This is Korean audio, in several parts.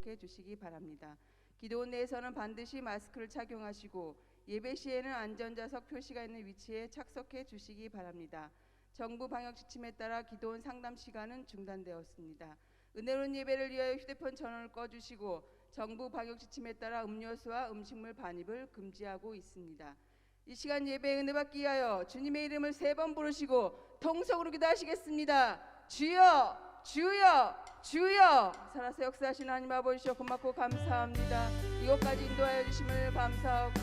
기억해 주시기 바랍니다. 기도원 내에서는 반드시 마스크를 착용하시고 예배 시에는 안전자석 표시가 있는 위치에 착석해 주시기 바랍니다. 정부 방역 지침에 따라 기도원 상담 시간은 중단되었습니다. 은혜로운 예배를 위하여 휴대폰 전원을 꺼주시고 정부 방역 지침에 따라 음료수와 음식물 반입을 금지하고 있습니다. 이 시간 예배 은혜 받기 위하여 주님의 이름을 3번 부르시고 통성으로 기도하시겠습니다. 주여 주여 주여. 살아서 역사하신 하나님 아버지여 고맙고 감사합니다. 이곳까지 인도하여 주심을 감사하고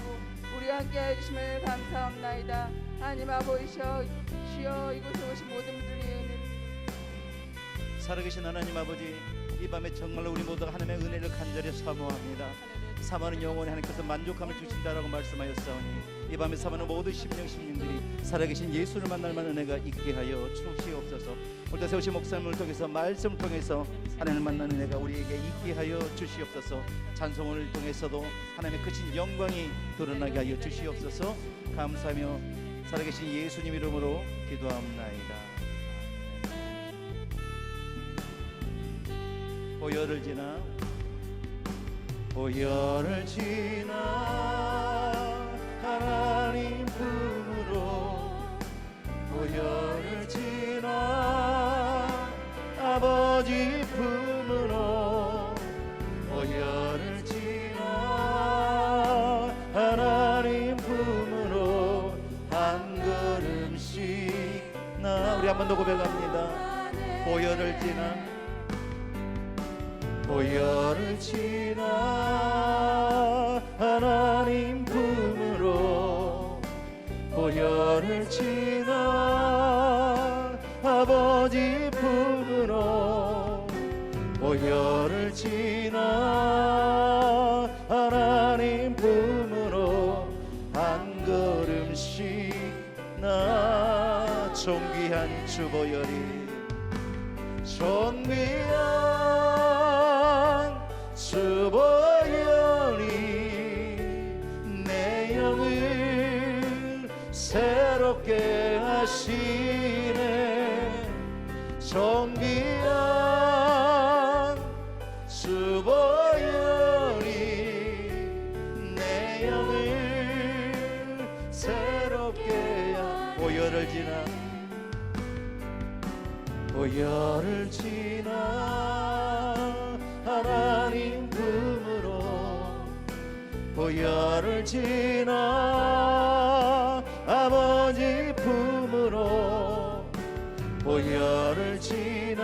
우리와 함께하여 주심을 감사합나이다. 하나님 아버지여 주여 이곳에 오신 모든 분들이 살아계신 하나님 아버지, 이 밤에 정말로 우리 모두가 하나님의 은혜를 간절히 사모합니다. 사모하는 영혼이 하나님께서 만족함을 주신다라고 말씀하였사오니 이 밤에 사모하는 모든 심령들이 살아계신 예수를 만날 만한 은혜가 있게 하여 주시옵소서. 오늘 세우신 목사님을 통해서 말씀을 통해서 하나님을 만나는 은혜가 우리에게 있게 하여 주시옵소서. 찬송을 통해서도 하나님의 크신 영광이 드러나게 하여 주시옵소서. 감사하며 살아계신 예수님 이름으로 기도합나이다. 보혈을 지나 보혈을 지나 하나님 품으로 보혈을 지나 아버지 품으로 보혈을 지나 하나님 품으로 한 걸음씩 나 우리 한 번 더 고백합니다. 보혈을 지나 보혈을 지나 하나님 품으로 보혈을 지나 아버지 품으로 보혈을 지나 하나님 품으로 한 걸음씩 나 존귀한 주 보혈이 존귀한 주 보혈이 내 영을 새롭게 하시네. 존귀한 주 보혈이 내 영을 새롭게 보혈을 지나 보혈을 지나 하나님 품으로 보혈을 지나 아버지 품으로 보혈을 지나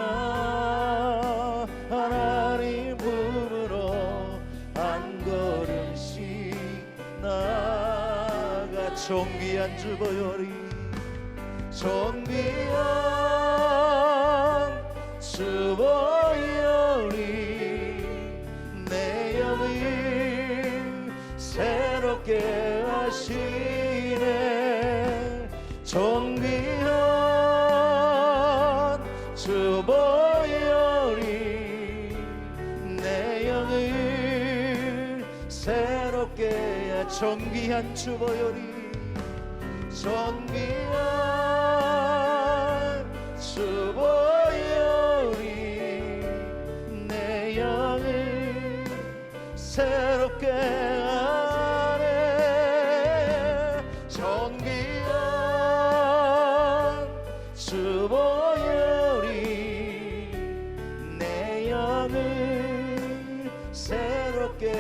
하나님 품으로 한 걸음씩 나아가 존귀한 주 보혈이 존귀한 주 보혈이 내 영을 새롭게 하시네. 존귀한 주 보혈이 내 영을 새롭게 하 존귀한 주 보혈이 존귀한 주 보혈이 내 영을 새롭게 하네. 존귀한 주 보혈이 내 영을 새롭게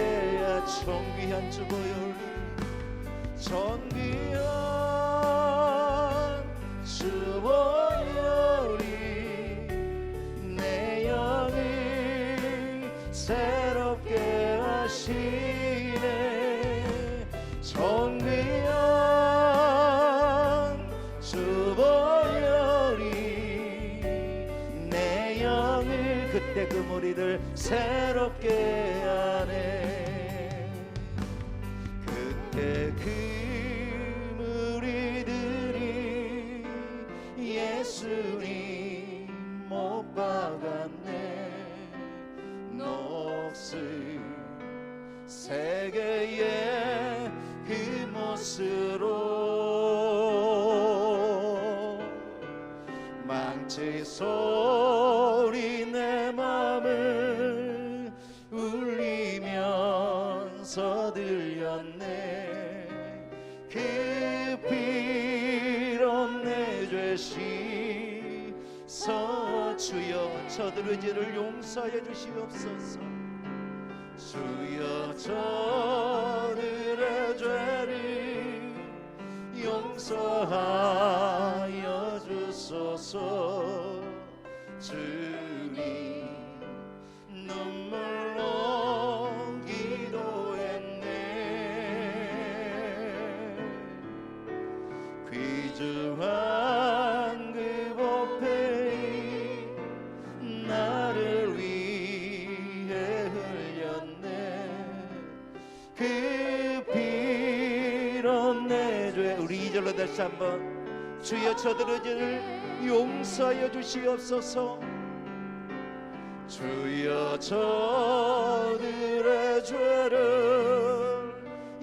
하 존귀한 주 보혈이 존귀한 주 보혈이 내 영을 새롭게 하시네. 존귀한 주 보혈이 내 영을 그때 그 무리를 새롭게 하네. 그때 그 무리들이 예수님 못 박았네. 녹슬 세계의 그 못으로 망치 소리 내 맘을 울려 용서 들렸네. 그 피로 내 죄 씻어 주여 저들의 죄를 용서하여 주시옵소서. 주여 저들의 죄를 용서하여 주소서. 주님 눈물로 기도했네. 귀중한 그 보배 나를 위해 흘렸네. 그 피로 내 죄. 우리 2절로 다시 한번. 주여 저들의 죄를 용서하여 주시옵소서. 주여 저들의 죄를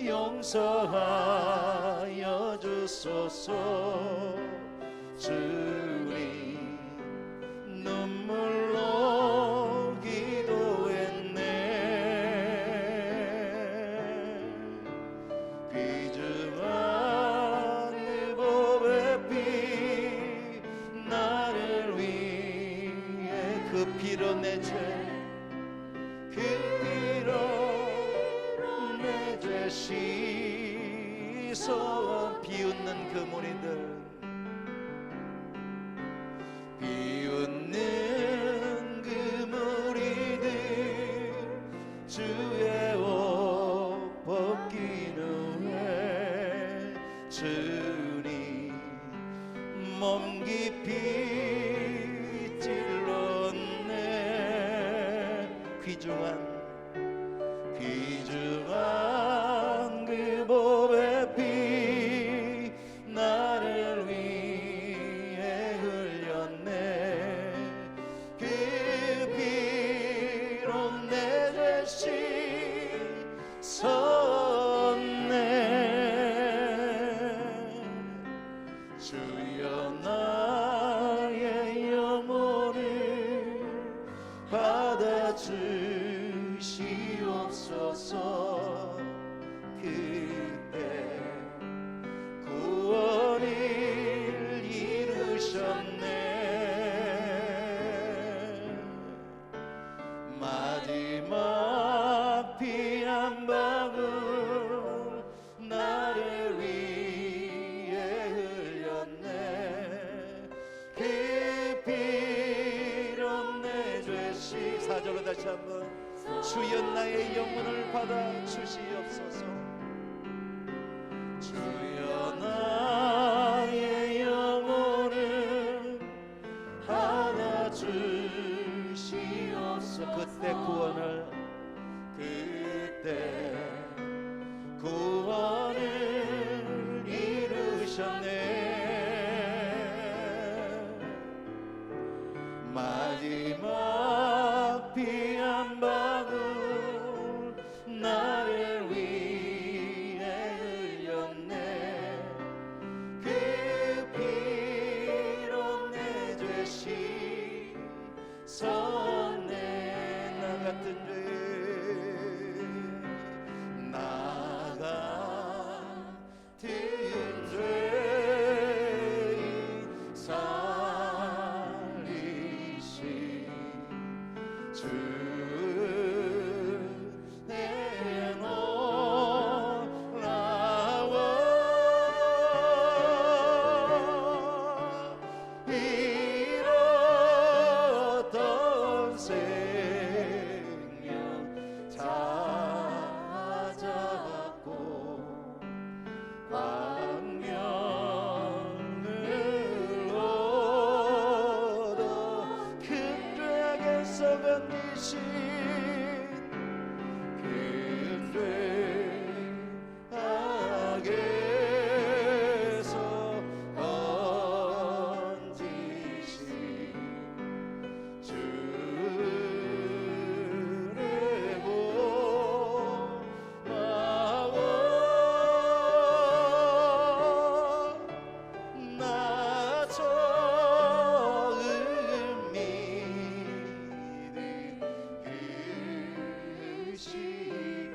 용서하여 주소서. 주님 눈물로 기도했네. 귀중한 그 보배 피 나를 위해 그 피로 내 죄, 그 피로 내 죄 씻어. 비웃는 그 무리들, 비웃는 그 무리들 주의 옷 벗긴 후에 주님 몸 깊이 찔렀네. 귀중한 그 보배 피 나를 위해 흘렸네. 그 피로 내 죄 씻었네. 주여 나의 영혼을 받아주시옵소서. 그때 구원을 이루셨네. 마지막 피 한 방울 나를 위해 흘렸네. 그 피로 내 죄 씻. 4절로 다시 한번. 주여 나의 영혼을 받아 주시옵소서. 주여 나의 영혼을 받아 주시옵소서. 그때 구원을 이루셨네. 마지막 피 한 방울 나를 위해 흘렸네. 그 피로 내 죄 씻었네. 나 같은 죄, 나 같은 죄인 살리신 주 내놓으라와 잃었던 생명 찾아왔고 광명을 얻어 큰 죄악에서 건지신 큰 죄악에서 건지신 주를 고마워. 나 처음 믿은 그 시간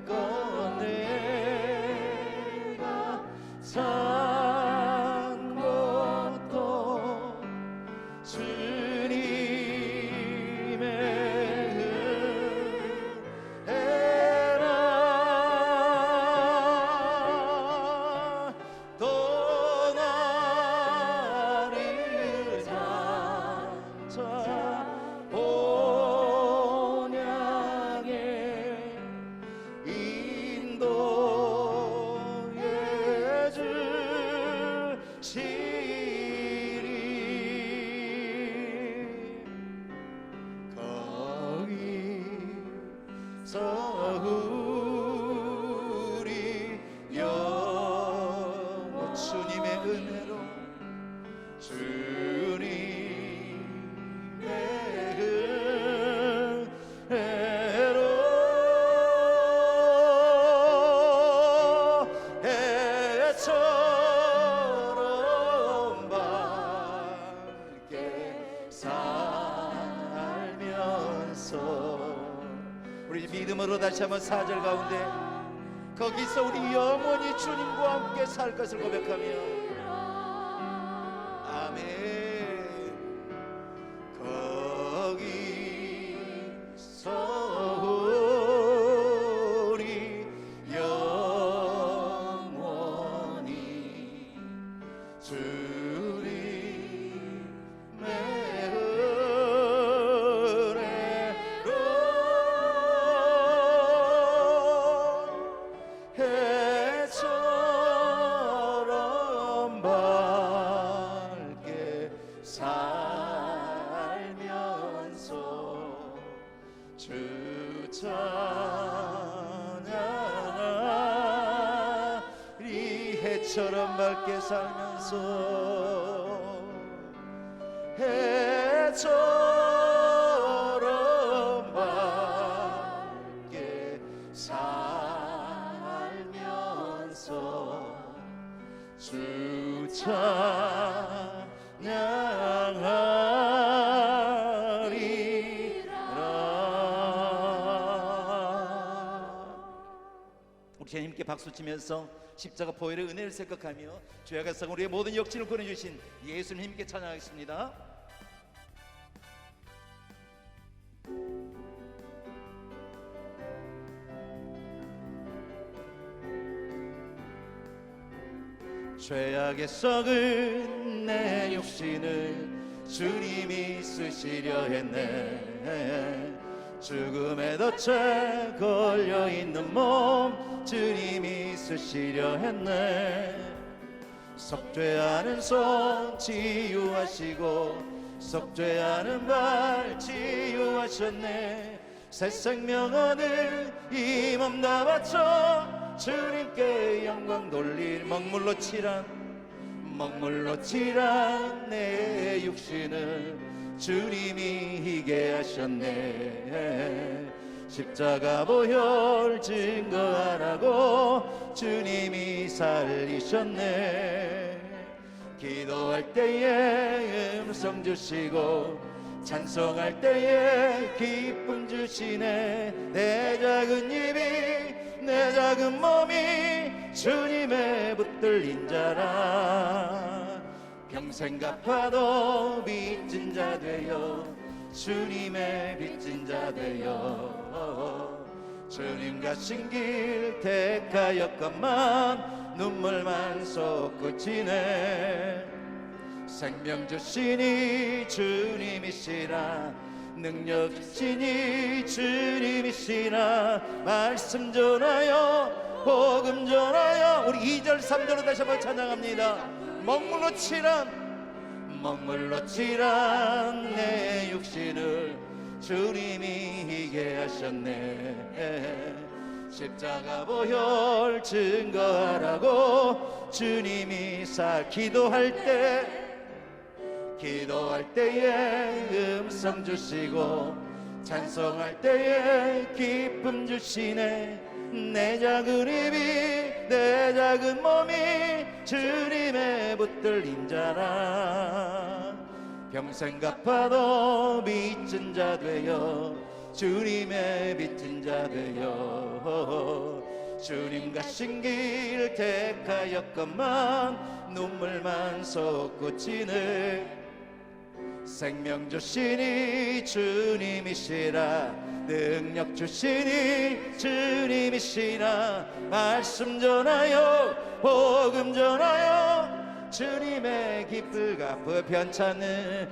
이제껏 내가 산 것도 주님의 은혜라. 또 나를 찾아 본향에 인도해 주시리. 거기서 우리 영원 주님의 은혜로 주님의 은혜로 해처럼 밝게 살면서 우리 믿음으로 다시 한번 4절 가운데 거기서 우리 영원히 주님과 함께 살 것을 고백하며 아멘. 거기서 우리 영원히 주님의 은혜로 해처럼 밝게 살면서 주 찬양하리. 해처럼 밝게 살면서 해처럼 밝게 살면서 주 찬양하리라. 우리 주님께 박수치면서 십자가 보혈의 은혜를 생각하며 죄악에서 우리의 모든 역진을 구원해주신 예수님께 찬양하겠습니다. 죄악의 썩은 내 육신을 주님이 쓰시려 했네. 죽음의 덫에 걸려있는 몸 주님이 쓰시려 했네. 속죄하는 손 치유하시고 속죄하는 발 치유하셨네. 새 생명 얻은 이 몸 다 바쳐 주님께 영광 돌릴 먹물로 칠한 내 육신을 주님이 희게 하셨네. 십자가 보혈 증거 안 하고 주님이 살리셨네. 기도할 때에 음성 주시고 찬송할 때에 기쁨 주시네. 내 작은 입이 내 작은 몸이 주님의 붙들린 자라. 평생 갚아도 빚진 자 되어 주님의 빚진 자 되어 주님 가신 길 택하였건만 눈물만 솟구치네. 생명 주시니 주님이시라 능력 주시니 주님이시라. 말씀 전하여 복음 전하여 우리 2절 3절로 다시 한번 찬양합니다. 먹물로 칠한 내 육신을 주님이 희게 하셨네. 십자가 보혈 증거하라고 주님이 기도할 때에 음성 주시고 찬송할 때에 기쁨 주시네. 내 작은 입이 내 작은 몸이 주님의 붙들린 자라. 평생 갚아도 빚진 자 되어 주님의 빚진 자 되어 주님 가신 길 택하였건만 눈물만 솟구치네 생명 주시니 주님이시라 능력 주시니 주님이시라 말씀 전하여 복음 전하여 주님의 기쁠 갚어 편찮는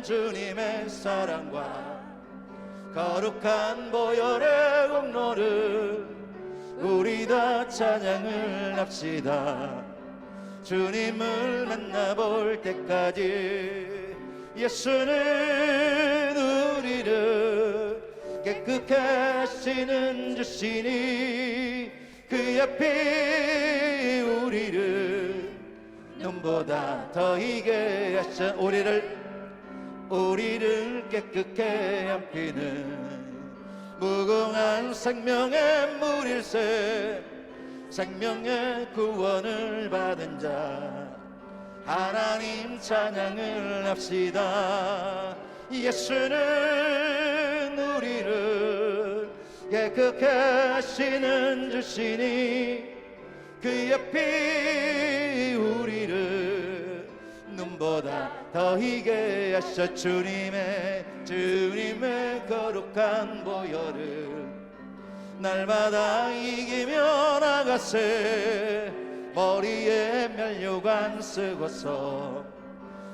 주님의 사랑과 거룩한 보혈의 공로를 우리 다 찬양을 합시다 주님을 만나볼 때까지 예수는 우리를 깨끗게 하시는 주시니 그의 피 우리를 눈보다 더 희게 하셔 우리를 깨끗게 함피는 무궁한 생명의 물일새 생명의 구원을 받은 자 하나님 찬양을 합시다 예수는 우리를 깨끗게 하시는 주시니 그의 피 우리를 눈보다 더 희게 하셔 주님의 거룩한 보혈을 날마다 이기며 나가세 머리에 면류관 쓰고서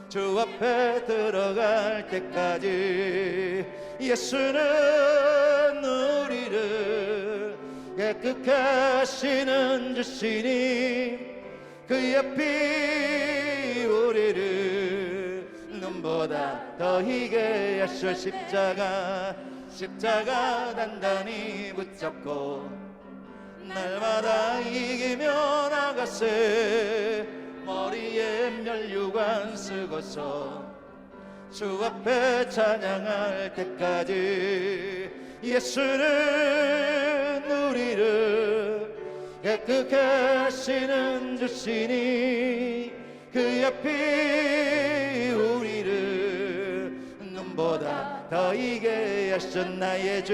주 앞에 들어갈 때까지 예수는 우리를 깨끗게 하시는 주시니 그의 피 우리를 눈보다 더 희게 하셔 십자가 단단히 붙잡고 날마다 이기며 나가세 머리에 면류관 쓰고서 주 앞에 찬양할 때까지 예수는 우리를 깨끗게 하시는 주시니 그의 피 우리를 눈보다 더 희게 하셔 나의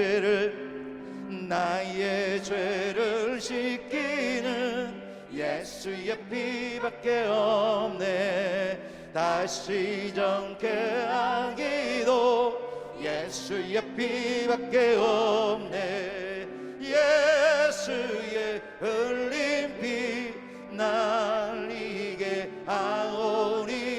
죄를 씻기는 예수의 피밖에 없네 다시 정케 하기도 예수의 피밖에 없네 예수의 흘린 피 날 이게 하오니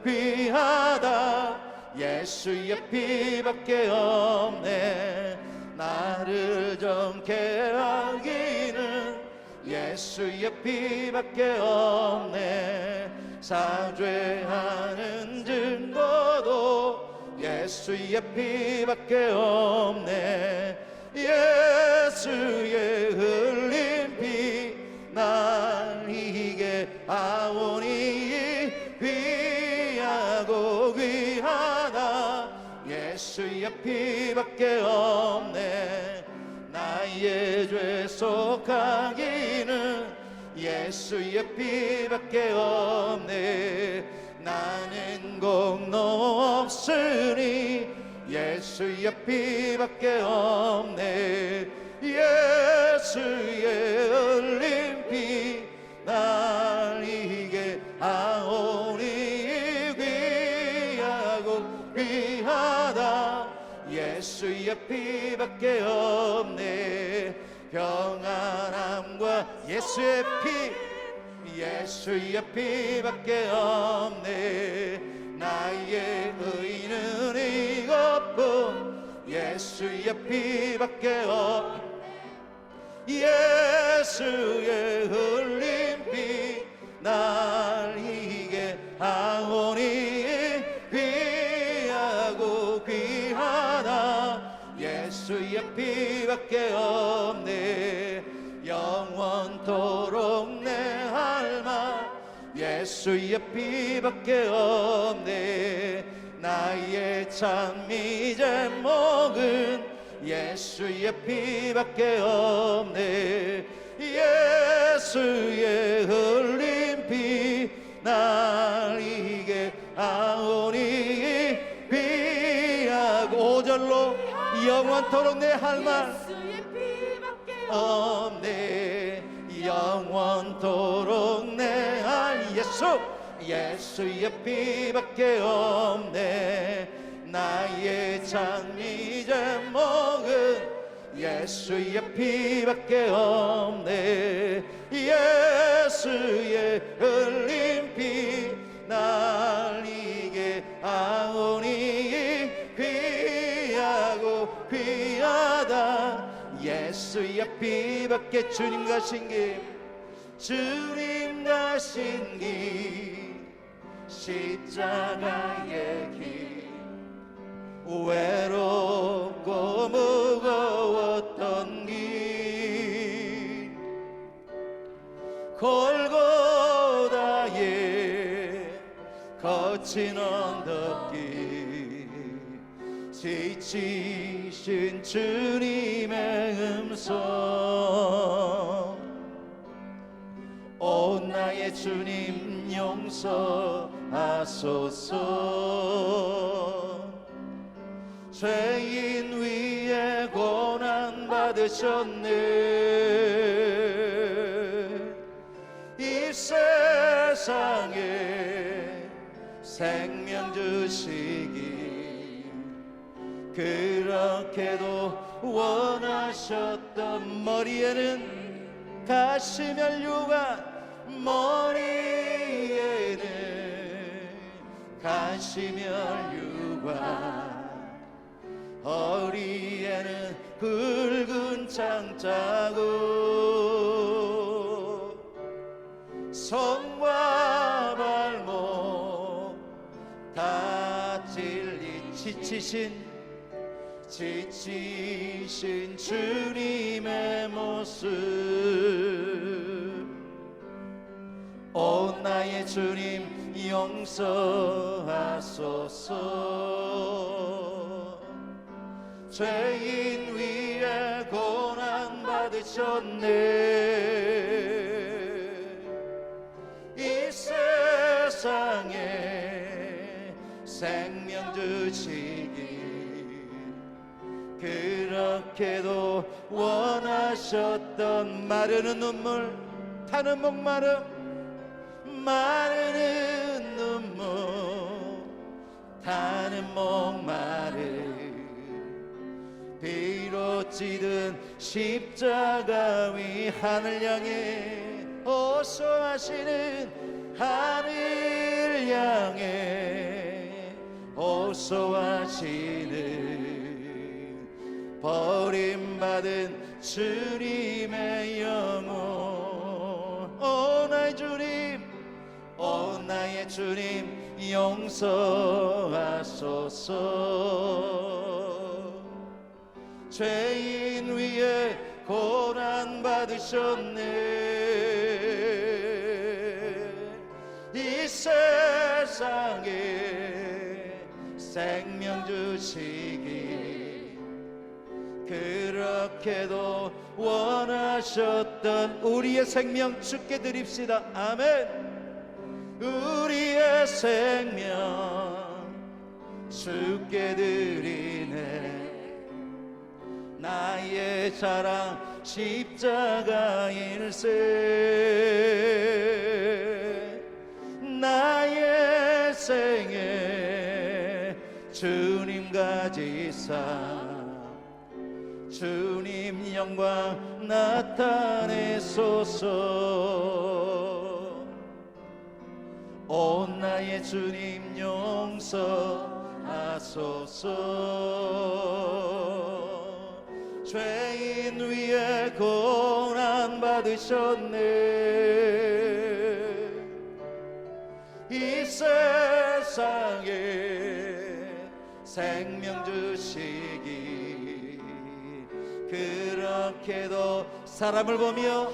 귀하다 예수의 피밖에 없네 나를 정케 하기는 예수의 피밖에 없네 사죄하는 증거도 예수의 피밖에 없네 예수의 흘린 피 날 이기게 하오니 귀하고 귀하다 예수의 피밖에 없네 나의 죄 속하기는 예수의 피밖에 없네 나는 공로 없으니 예수의 피밖에 없네 예수의 흘린 피 날 이게 하오니 귀하고 귀하다 예수의 피밖에 없네 평안함과 예수의 피밖에 없네 나의 의는 이것뿐 예수의 피밖에 없네 예수의 흘린 피 날 이게 하오니 귀하고 귀하다 예수의 피밖에 없네 영원토록 내 할망 예수의 피밖에 없네 나의 참 이제 목은 예수의 피밖에 없네 예수의 흘린 피 날 이게 하오니 영원토록 내 할 말 예수의 피밖에 없네. 영원토록 내 할 예수의 피밖에 없네. 나의 장미 제목은 예수의 피밖에 없네. 예수의 흘린 피 날 이게 아오니 귀하고 귀하다. 예수의 피밖에 주님 가신 길 십자가의 길 외롭고 무거웠던 길 골고다의 거친 언덕길 지치신 주님의 음성 오 나의 주님 용서하소서. 죄인 위에 고난 받으셨네. 이 세상에 생명 주시기 그렇게도 원하셨던 머리에는 가시면류관 머리에는 가시면류관 허리에는 굵은 창자국 손과 발목 다 찔린 지치신 주님의 모습 오 나의 주님 용서하소서. 죄인 위에 고난 받으셨네. 이 세상에 생명 주시기 그렇게도 원하셨던 마르는 눈물 타는 목마름 마르는 눈물 타는 목마름 비로 찌든 십자가 위 하늘 향해 호소하시는 하늘 향해 호소하시는 버림받은 주님의 영혼 오 나의 주님 오 나의 주님 용서하소서. 죄인 위에 고난 받으셨네. 이 세상에 생명 주시기 그렇게도 원하셨던 우리의 생명 주께 드립시다. 아멘. 우리의 생명 주께 드리네. 나의 자랑 십자가일세. 나의 생애 주님 가지사 주님 영광 나타내소서. 오 나의 주님 용서하소서. 죄인 위에 고난 받으셨네. 이 세상에 생명 주시기 그렇게도 사람을 보며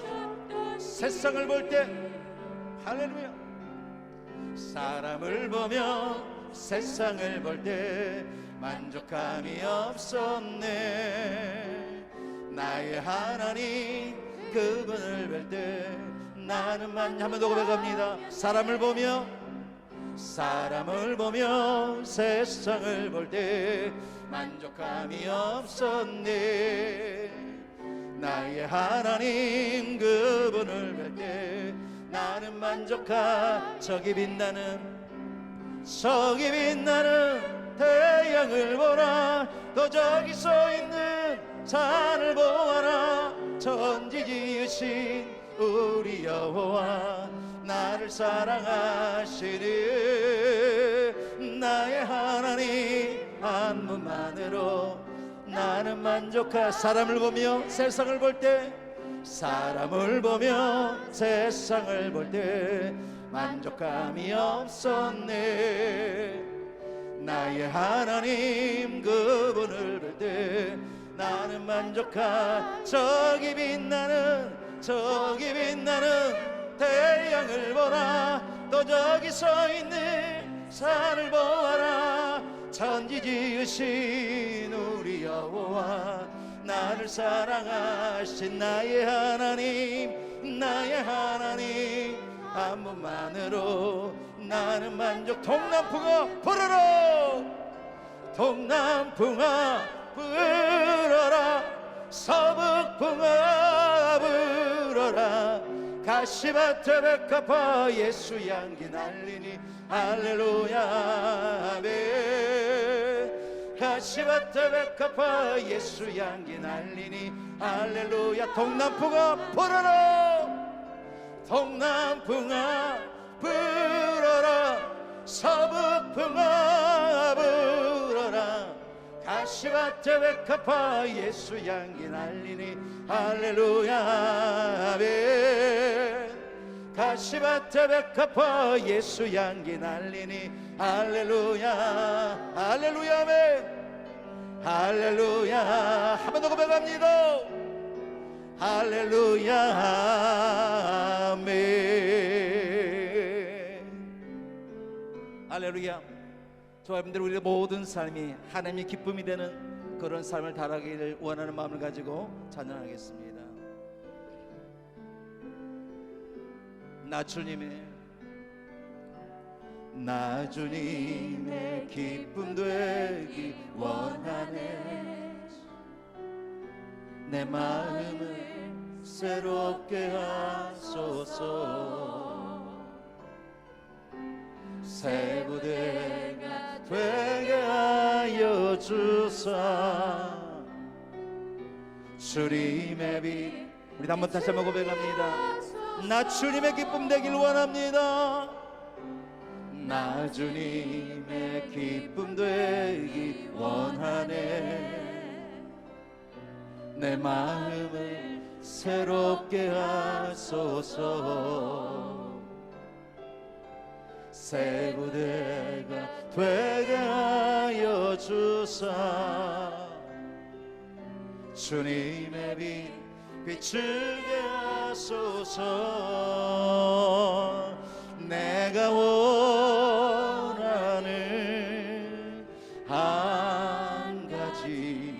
세상을 볼 때 할렐루야 사람을 보며 세상을 볼 때 만족함이 없었네. 나의 하나님 그분을 볼 때 나는 한번 더 고백합니다. 사람을 보며 세상을 볼 때 만족함이 없었네. 나의 하나님 그분을 뵐 때 나는 만족하. 저기 빛나는 태양을 보라. 또 저기 서 있는 산을 보아라. 천지 지으신 우리 여호와 나를 사랑하시니 나의 하나님 한 분만으로 나는 만족하. 사람을 보며 세상을 볼 때 세상을 볼 때 만족감이 없었네. 나의 하나님 그분을 볼 때 나는 만족하. 저기 빛나는 태양을 보라. 또 저기 서 있는 산을 보아라. 천지 지으신 우리 여호와 나를 사랑하신 나의 하나님 한 분만으로 나는 만족. 동남풍아 불어라. 서북풍아 불어라. 가시밭에 백합화 예수 향기 날리니 할렐루야 아멘. 가시밭에 백합화 예수 향기 날리니 할렐루야. 동남풍아 불어라. 서북풍아 불어라. 가시밭에 백합화 예수 향기 날리니 할렐루야 아멘. 가시밭에 백합화 예수 향기 날리니 할렐루야 아멘. 할렐루야. 한 번 더 고백합니다. 할렐루야 아멘. 할렐루야. 저와 여러분들 우리의 모든 삶이 하나님의 기쁨이 되는 그런 삶을 달아가기를 원하는 마음을 가지고 찬양하겠습니다. 나 주님의 기쁨 되기 원하네. 내 마음을 새롭게 하소서. 새 부대가 되게 하여 주사. 주님의 빛. 우리 한번 다시 한번 고백합니다. 나 주님의 기쁨 되길 원합니다. 나 주님의 기쁨 되기 원하네. 내 마음을 새롭게 하소서. 새 부대가 되게 하여 주사. 주님의 빛 비추게 하소서. 내가 원하는 한 가지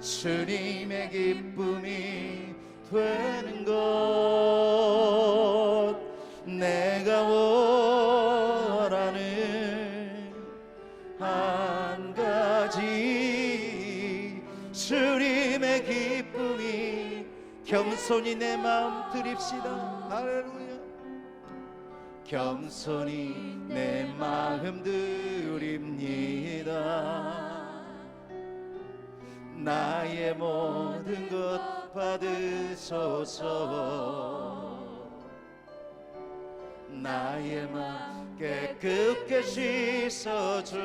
주님의 기쁨이 되는 것. 내가 원하는 한 가지 주님의 기쁨이. 겸손히 내 마음 드립시다. 할렐루야. 겸손히 내 마음 드립니다. 나의 모든 것 받으소서. 나의 마음 깨끗게 씻어주사.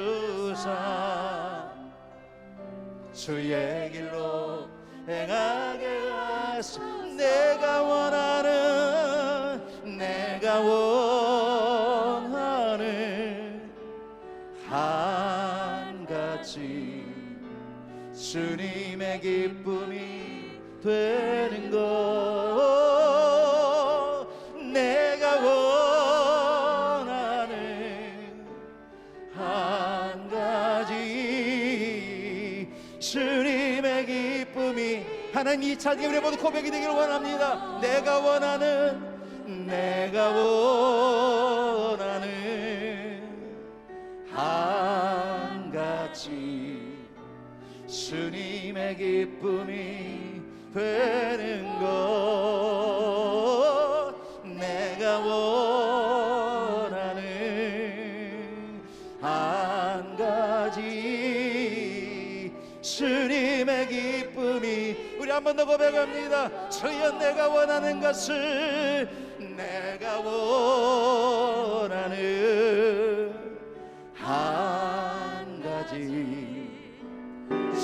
주의 길로 행하게 하소. 내가 원하는 한 가지 주님의 기쁨이 되는 것. 내가 원하는 한 가지 주님의 기쁨이. 하나님 이 찬양이 우리 모두 고백이 되기를 원합니다. 내가 원하는 한 가지 주님의 기쁨이 되는 것 내가 원하는 한 가지 주님의 기쁨이 우리 한 번 더 고백합니다. 주여 내가 원하는 것을 내가 원하는 한 가지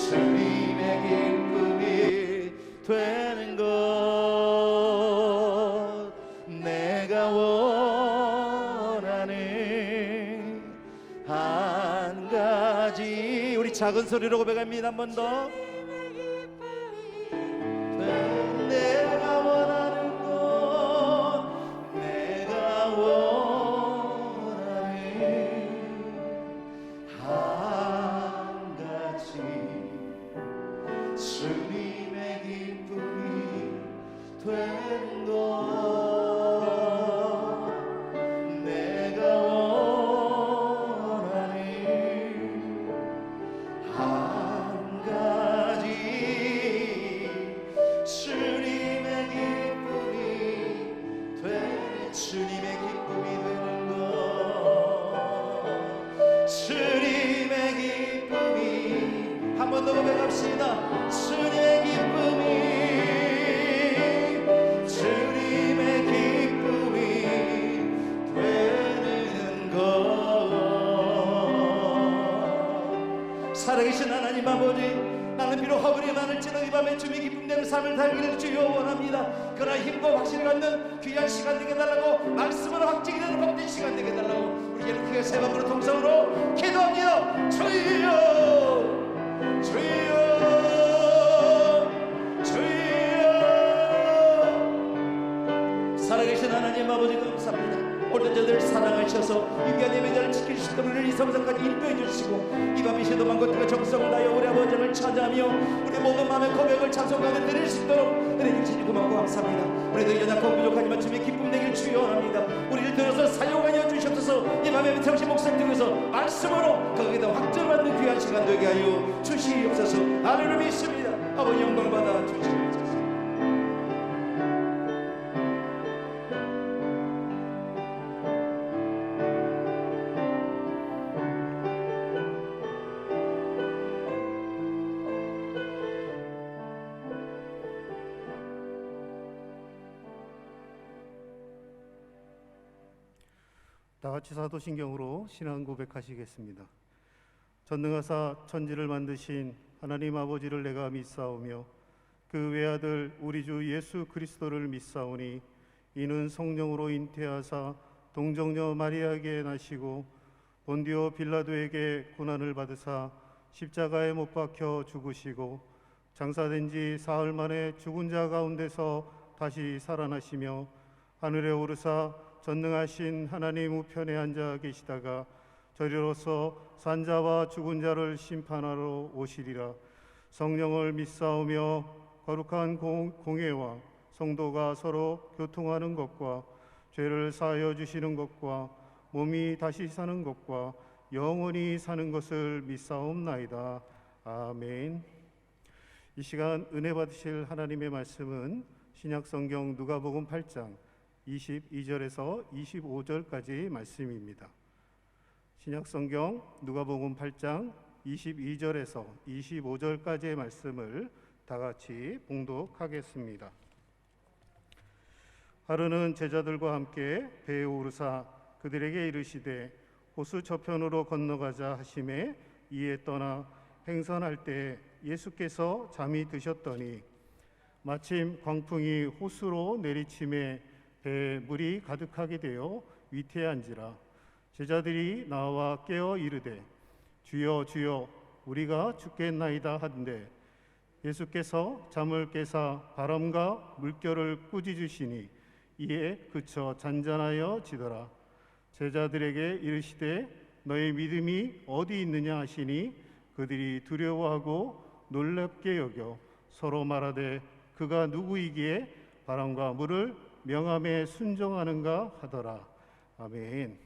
주님의 기쁨이 되는 것 내가 원하는 한 가지 우리 작은 소리로 고백합니다. 한 번 더 내가 원하는 것 내가 원하는 한 가지 주님의 기쁨이 되는 것 내가 원하는 한 가지 주님의 기쁨이 되는 주님의 기쁨이 되는 것 주님의 기쁨이 한 번 더 고백합시다. 주님의 기쁨이 되는 것 살아계신 하나님 아버지 나는 비록 허물이 많을지라도 이 밤에 주님의 기쁨 되는 삶을 살기를 주여 원합니다. 그러나 힘과 확신을 갖는 귀한 시간 되게 달라고 말씀으로 확증이 되는 복된 시간 되게 달라고 우리 예루키가 세 번으로 통성으로 기도합니다. 주여 주여 주여 살아계신 하나님 아버지 감사합니다. 오늘 저들 사랑하셔서 유기한 예배자를 지킬 수 있도록 우리를 이 성전까지 인도해 주시고 이 밤이 시도만 것들과 정성을 다하여 우리 아버지를 찾아하며 우리 모든 마음의 고백을 찬송하게 드릴 수 있도록 은혜 주시니 고맙고 감사합니다. 우리도 연약하고 부족하지만 주님의 기쁨 되길 주여원합니다. 우리를 들어서 사용하여 주시옵소서. 이 밤에 정신 목소리 들으면서 말씀으로 거기다 확증을 받는 귀한 시간 되게 하여 주시옵소서. 아멘을 믿습니다. 아버지 영광을 받아 주시옵소서. 다 같이 사도신경으로 신앙 고백하시겠습니다. 전능하사 천지를 만드신 하나님 아버지를 내가 믿사오며 그 외아들 우리 주 예수 그리스도를 믿사오니 이는 성령으로 잉태하사 동정녀 마리아에게 나시고 본디오 빌라도에게 고난을 받으사 십자가에 못 박혀 죽으시고 장사된 지 사흘 만에 죽은 자 가운데서 다시 살아나시며 하늘에 오르사 전능하신 하나님 우편에 앉아 계시다가 저리로서 산자와 죽은 자를 심판하러 오시리라. 성령을 믿사오며 거룩한 공회와 성도가 서로 교통하는 것과 죄를 사하여 주시는 것과 몸이 다시 사는 것과 영원히 사는 것을 믿사옵나이다. 아멘. 이 시간 은혜 받으실 하나님의 말씀은 신약성경 누가복음 8장 22절에서 25절까지 말씀입니다. 신약성경 누가복음 8장 22절에서 25절까지의 말씀을 다 같이 봉독하겠습니다. 하루는 제자들과 함께 배에 오르사 그들에게 이르시되 호수 저편으로 건너가자 하심에 이에 떠나 행선할 때 예수께서 잠이 드셨더니 마침 광풍이 호수로 내리침에 배에 물이 가득하게 되어 위태한지라. 제자들이 나와 깨어 이르되 주여 주여 우리가 죽겠나이다 하는데 예수께서 잠을 깨사 바람과 물결을 꾸짖으시니 이에 그쳐 잔잔하여 지더라. 제자들에게 이르시되 너희 믿음이 어디 있느냐 하시니 그들이 두려워하고 놀랍게 여겨 서로 말하되 그가 누구이기에 바람과 물을 명함에 순종하는가 하더라. 아멘.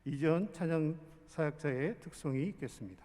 이전 찬양 사역자의 특성이 있겠습니다.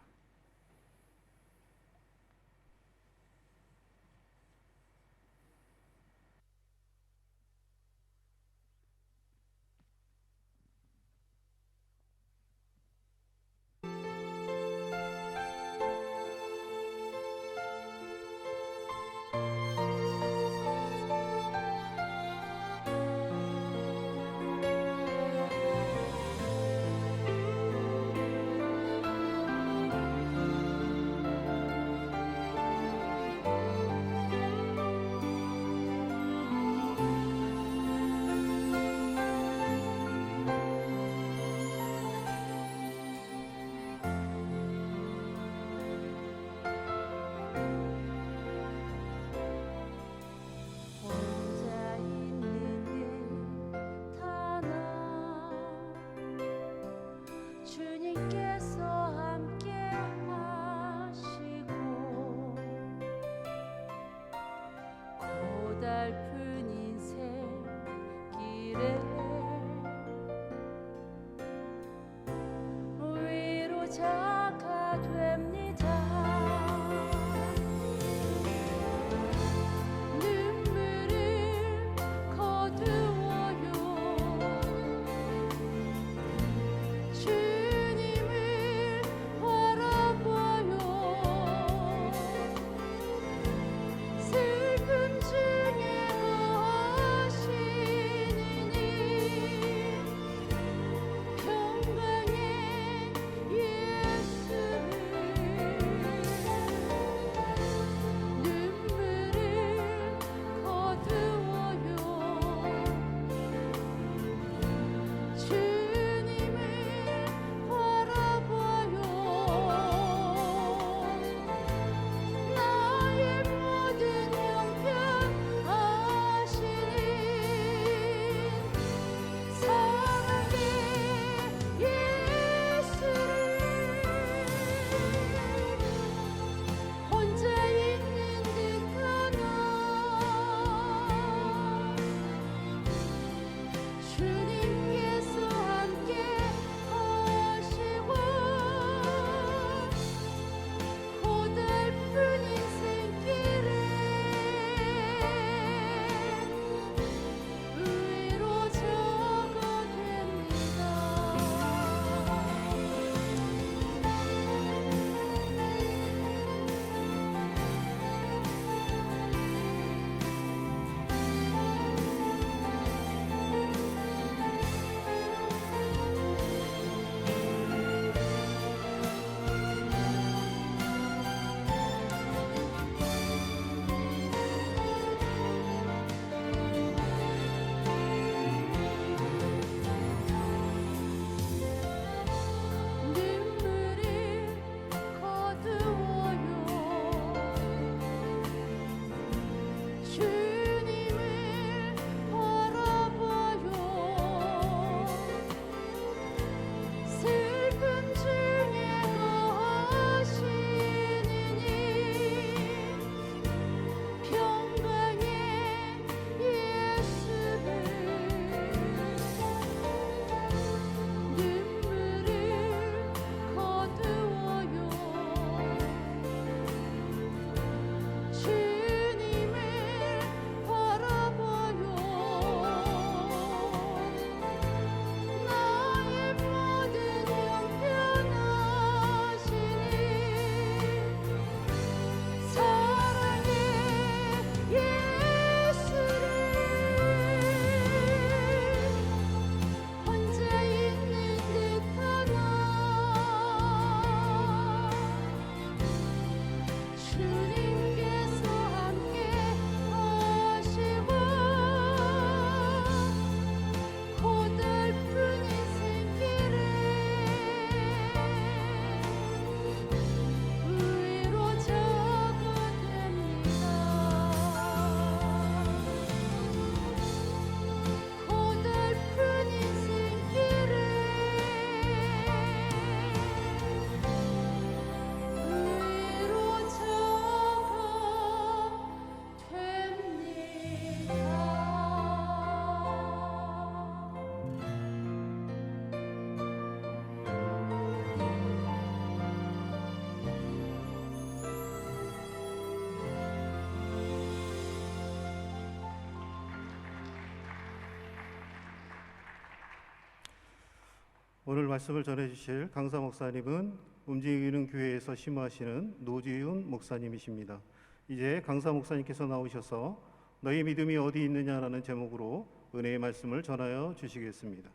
오늘 말씀을 전해주실 강사 목사님은 움직이는 교회에서 심호하시는 노지훈 목사님이십니다. 이제 강사 목사님께서 나오셔서 너희 믿음이 어디 있느냐라는 제목으로 은혜의 말씀을 전하여 주시겠습니다.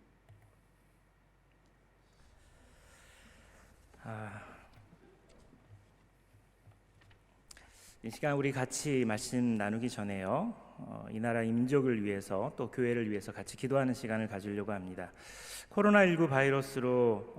이 시간 우리 같이 말씀 나누기 전에요, 이 나라 민족을 위해서 또 교회를 위해서 같이 기도하는 시간을 가지려고 합니다. 코로나19 바이러스로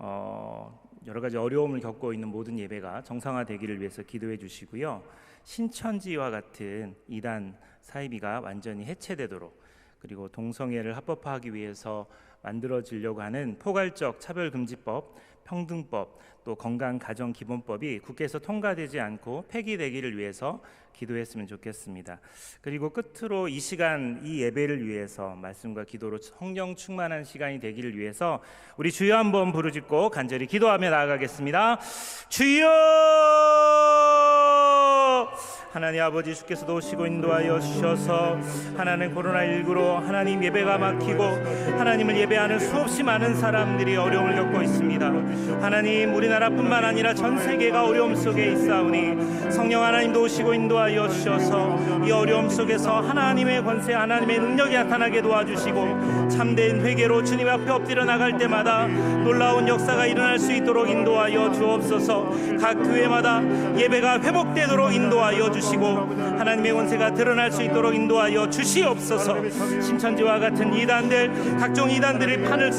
여러 가지 어려움을 겪고 있는 모든 예배가 정상화되기를 위해서 기도해 주시고요. 신천지와 같은 이단 사이비가 완전히 해체되도록, 그리고 동성애를 합법화하기 위해서 만들어지려고 하는 포괄적 차별금지법, 평등법, 또 건강가정기본법이 국회에서 통과되지 않고 폐기되기를 위해서 기도했으면 좋겠습니다. 그리고 끝으로 이 시간, 이 예배를 위해서 말씀과 기도로 성령 충만한 시간이 되기를 위해서 우리 주여 한번 부르짖고 간절히 기도하며 나아가겠습니다. 주여! 하나님 아버지, 주께서도 오시고 인도하여 주셔서 하나님 코로나19로 하나님 예배가 막히고 하나님을 예배하는 수없이 많은 사람들이 어려움을 겪고 있습니다. 하나님, 우리나라뿐만 아니라 전 세계가 어려움 속에 있사오니 성령 하나님도 오시고 인도하여 주셔서 이 어려움 속에서 하나님의 권세, 하나님의 능력이 나타나게 도와주시고 참된 회개로 주님 앞에 엎드려 나갈 때마다 놀라운 역사가 일어날 수 있도록 인도하여 주옵소서. 각 교회마다 예배가 회복되도록 인도하여 주시고 하나님의 권세가 드러날 수 있도록 인도하여 주시옵소서. 신천지와 같은 이단들, 각종 이단들의 판을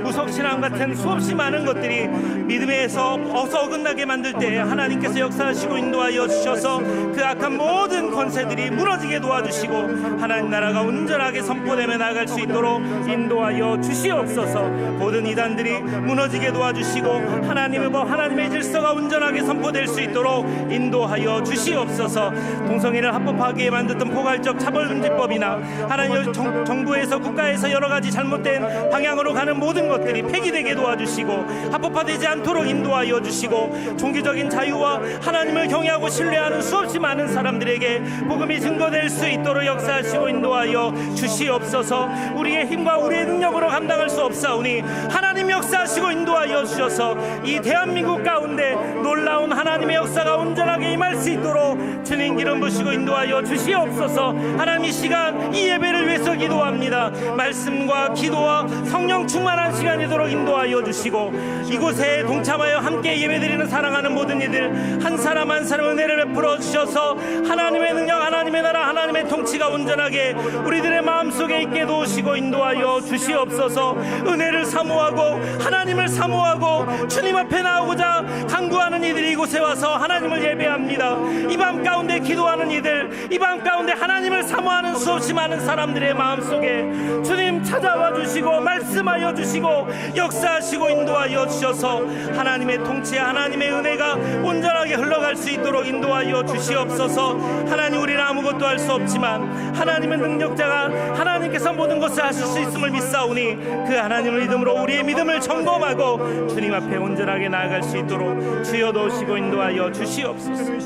무속신앙 같은 수없이 많은 것들이 믿음에서 어긋나게 만들 때 하나님께서 역사하시고 인도하여 주셔서 그 악한 모든 권세들이 무너지게 도와주시고 하나님 나라가 온전하게 선포되며 나갈 수 있도록 인도하여 주시옵소서. 모든 이단들이 무너지게 도와주시고 하나님의 법, 하나님의 질서가 온전하게 선포될 수 있도록 인도하여 주시옵소서. 동성애를 합법하게 만들던 포괄적 차별금지법이나 하나님 정부에서 국가에서 여러 가지 잘못된 방향으로 가는 모든 것들이 폐기되게 도와주시고 합법화되지 않도록 인도하여 주시고 종교적인 자유와 하나님을 경외하고 신뢰하는 수없이 많은 사람들에게 복음이 증거될 수 있도록 역사하시고 인도하여 주시옵소서. 우리의 힘과 우리의 능력으로 감당할 수 없사오니 하나님 역사하시고 인도하여 주셔서 이 대한민국 가운데 놀라운 하나님의 역사가 온전하게 임할 수 있도록 주님 기름 부시고 인도하여 주시옵소서. 하나님, 이 시간 이 예배를 위해서 기도합니다. 말씀과 기도와 성령 충만한 시간이 되도록 인도하여 주시고 이곳에 동참하여 함께 예배드리는 사랑하는 모든 이들 한 사람 한 사람 은혜를 베풀어 주셔서 하나님의 능력, 하나님의 나라, 하나님의 통치가 온전하게 우리들의 마음속에 있게 도우시고 인도하여 주시옵소서. 은혜를 사모하고 하나님을 사모하고 주님 앞에 나오고자 간구하는 이들이 이곳에 와서 하나님을 예배합니다. 이 밤 가운데 기도하는 이들, 이 밤 가운데 하나님을 사모하는 수없이 많은 사람들의 마음속에 주님 찾아와 주시고 말씀하여 주시고 역사하시고 인도하여 주셔서 하나님의 통치, 하나님의 은혜가 온전하게 흘러갈 수 있도록 인도하여 주시옵소서. 하나님, 우리는 아무것도 할 수 없지만 하나님의 능력자가 하나님께서 모든 것을 하실 수 있음을 믿사오니 그 하나님을 믿음으로 우리의 믿음을 점검하고 주님 앞에 온전하게 나아갈 수 있도록 주여 도우시고 인도하여 주시옵소서.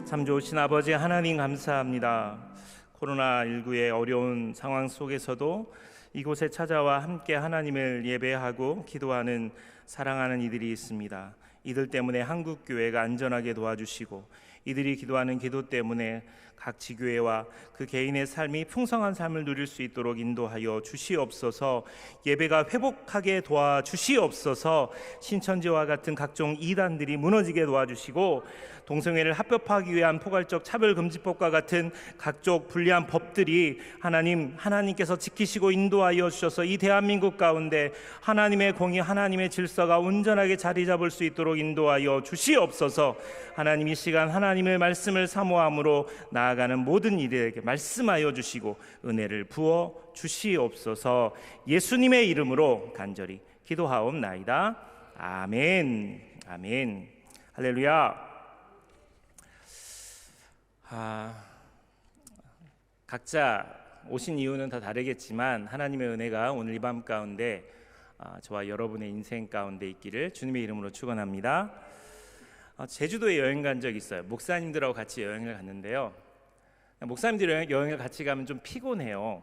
참 좋으신 아버지 하나님, 감사합니다. 코로나19의 어려운 상황 속에서도 이곳에 찾아와 함께 하나님을 예배하고 기도하는 사랑하는 이들이 있습니다. 이들 때문에 한국교회가 안전하게 도와주시고 이들이 기도하는 기도 때문에 각 지교회와 그 개인의 삶이 풍성한 삶을 누릴 수 있도록 인도하여 주시옵소서. 예배가 회복하게 도와주시옵소서. 신천지와 같은 각종 이단들이 무너지게 도와주시고 동성애를 합법화하기 위한 포괄적 차별금지법과 같은 각종 불리한 법들이 하나님께서 지키시고 인도하여 주셔서 이 대한민국 가운데 하나님의 공의, 하나님의 질서가 온전하게 자리 잡을 수 있도록 인도하여 주시옵소서. 하나님, 이 시간 하나님의 말씀을 사모함으로 나아가는 모든 이들에게 말씀하여 주시고 은혜를 부어 주시옵소서. 예수님의 이름으로 간절히 기도하옵나이다. 아멘. 아멘. 할렐루야. 각자 오신 이유는 다 다르겠지만 하나님의 은혜가 오늘 이 밤 가운데 저와 여러분의 인생 가운데 있기를 주님의 이름으로 축원합니다. 제주도에 여행 간 적이 있어요. 목사님들하고 같이 여행을 갔는데요. 목사님들이 여행을 같이 가면 좀 피곤해요.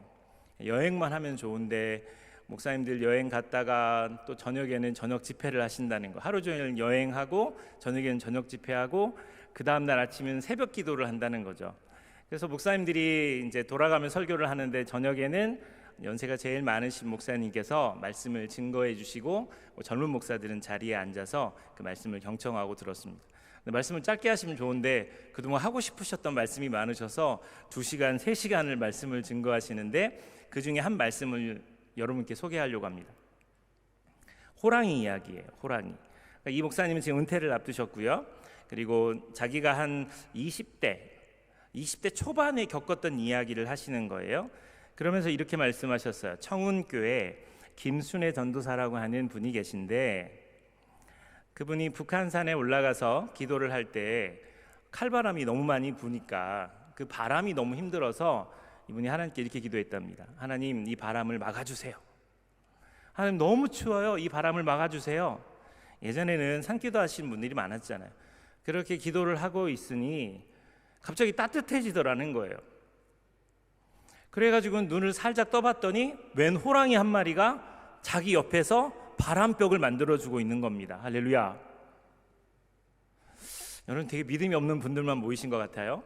여행만 하면 좋은데 목사님들 여행 갔다가 또 저녁에는 저녁 집회를 하신다는 거. 하루 종일 여행하고 저녁에는 저녁 집회하고 그 다음 날 아침에는 새벽 기도를 한다는 거죠. 그래서 목사님들이 이제 돌아가면 설교를 하는데 저녁에는 연세가 제일 많으신 목사님께서 말씀을 증거해 주시고 젊은 목사들은 자리에 앉아서 그 말씀을 경청하고 들었습니다. 말씀을 짧게 하시면 좋은데 그동안 하고 싶으셨던 말씀이 많으셔서 2시간, 3시간을 말씀을 증거하시는데 그 중에 한 말씀을 여러분께 소개하려고 합니다. 호랑이 이야기예요. 호랑이. 이 목사님은 지금 은퇴를 앞두셨고요. 그리고 자기가 한 20대 초반에 겪었던 이야기를 하시는 거예요. 그러면서 이렇게 말씀하셨어요. 청운교회 김순애 전도사라고 하는 분이 계신데 그분이 북한산에 올라가서 기도를 할 때 칼바람이 너무 많이 부니까 그 바람이 너무 힘들어서 이분이 하나님께 이렇게 기도했답니다. 하나님, 이 바람을 막아주세요. 하나님, 너무 추워요. 이 바람을 막아주세요. 예전에는 산기도 하신 분들이 많았잖아요. 그렇게 기도를 하고 있으니 갑자기 따뜻해지더라는 거예요. 그래가지고 눈을 살짝 떠봤더니 웬 호랑이 한 마리가 자기 옆에서 바람벽을 만들어주고 있는 겁니다. 할렐루야. 여러분 되게 믿음이 없는 분들만 모이신 것 같아요.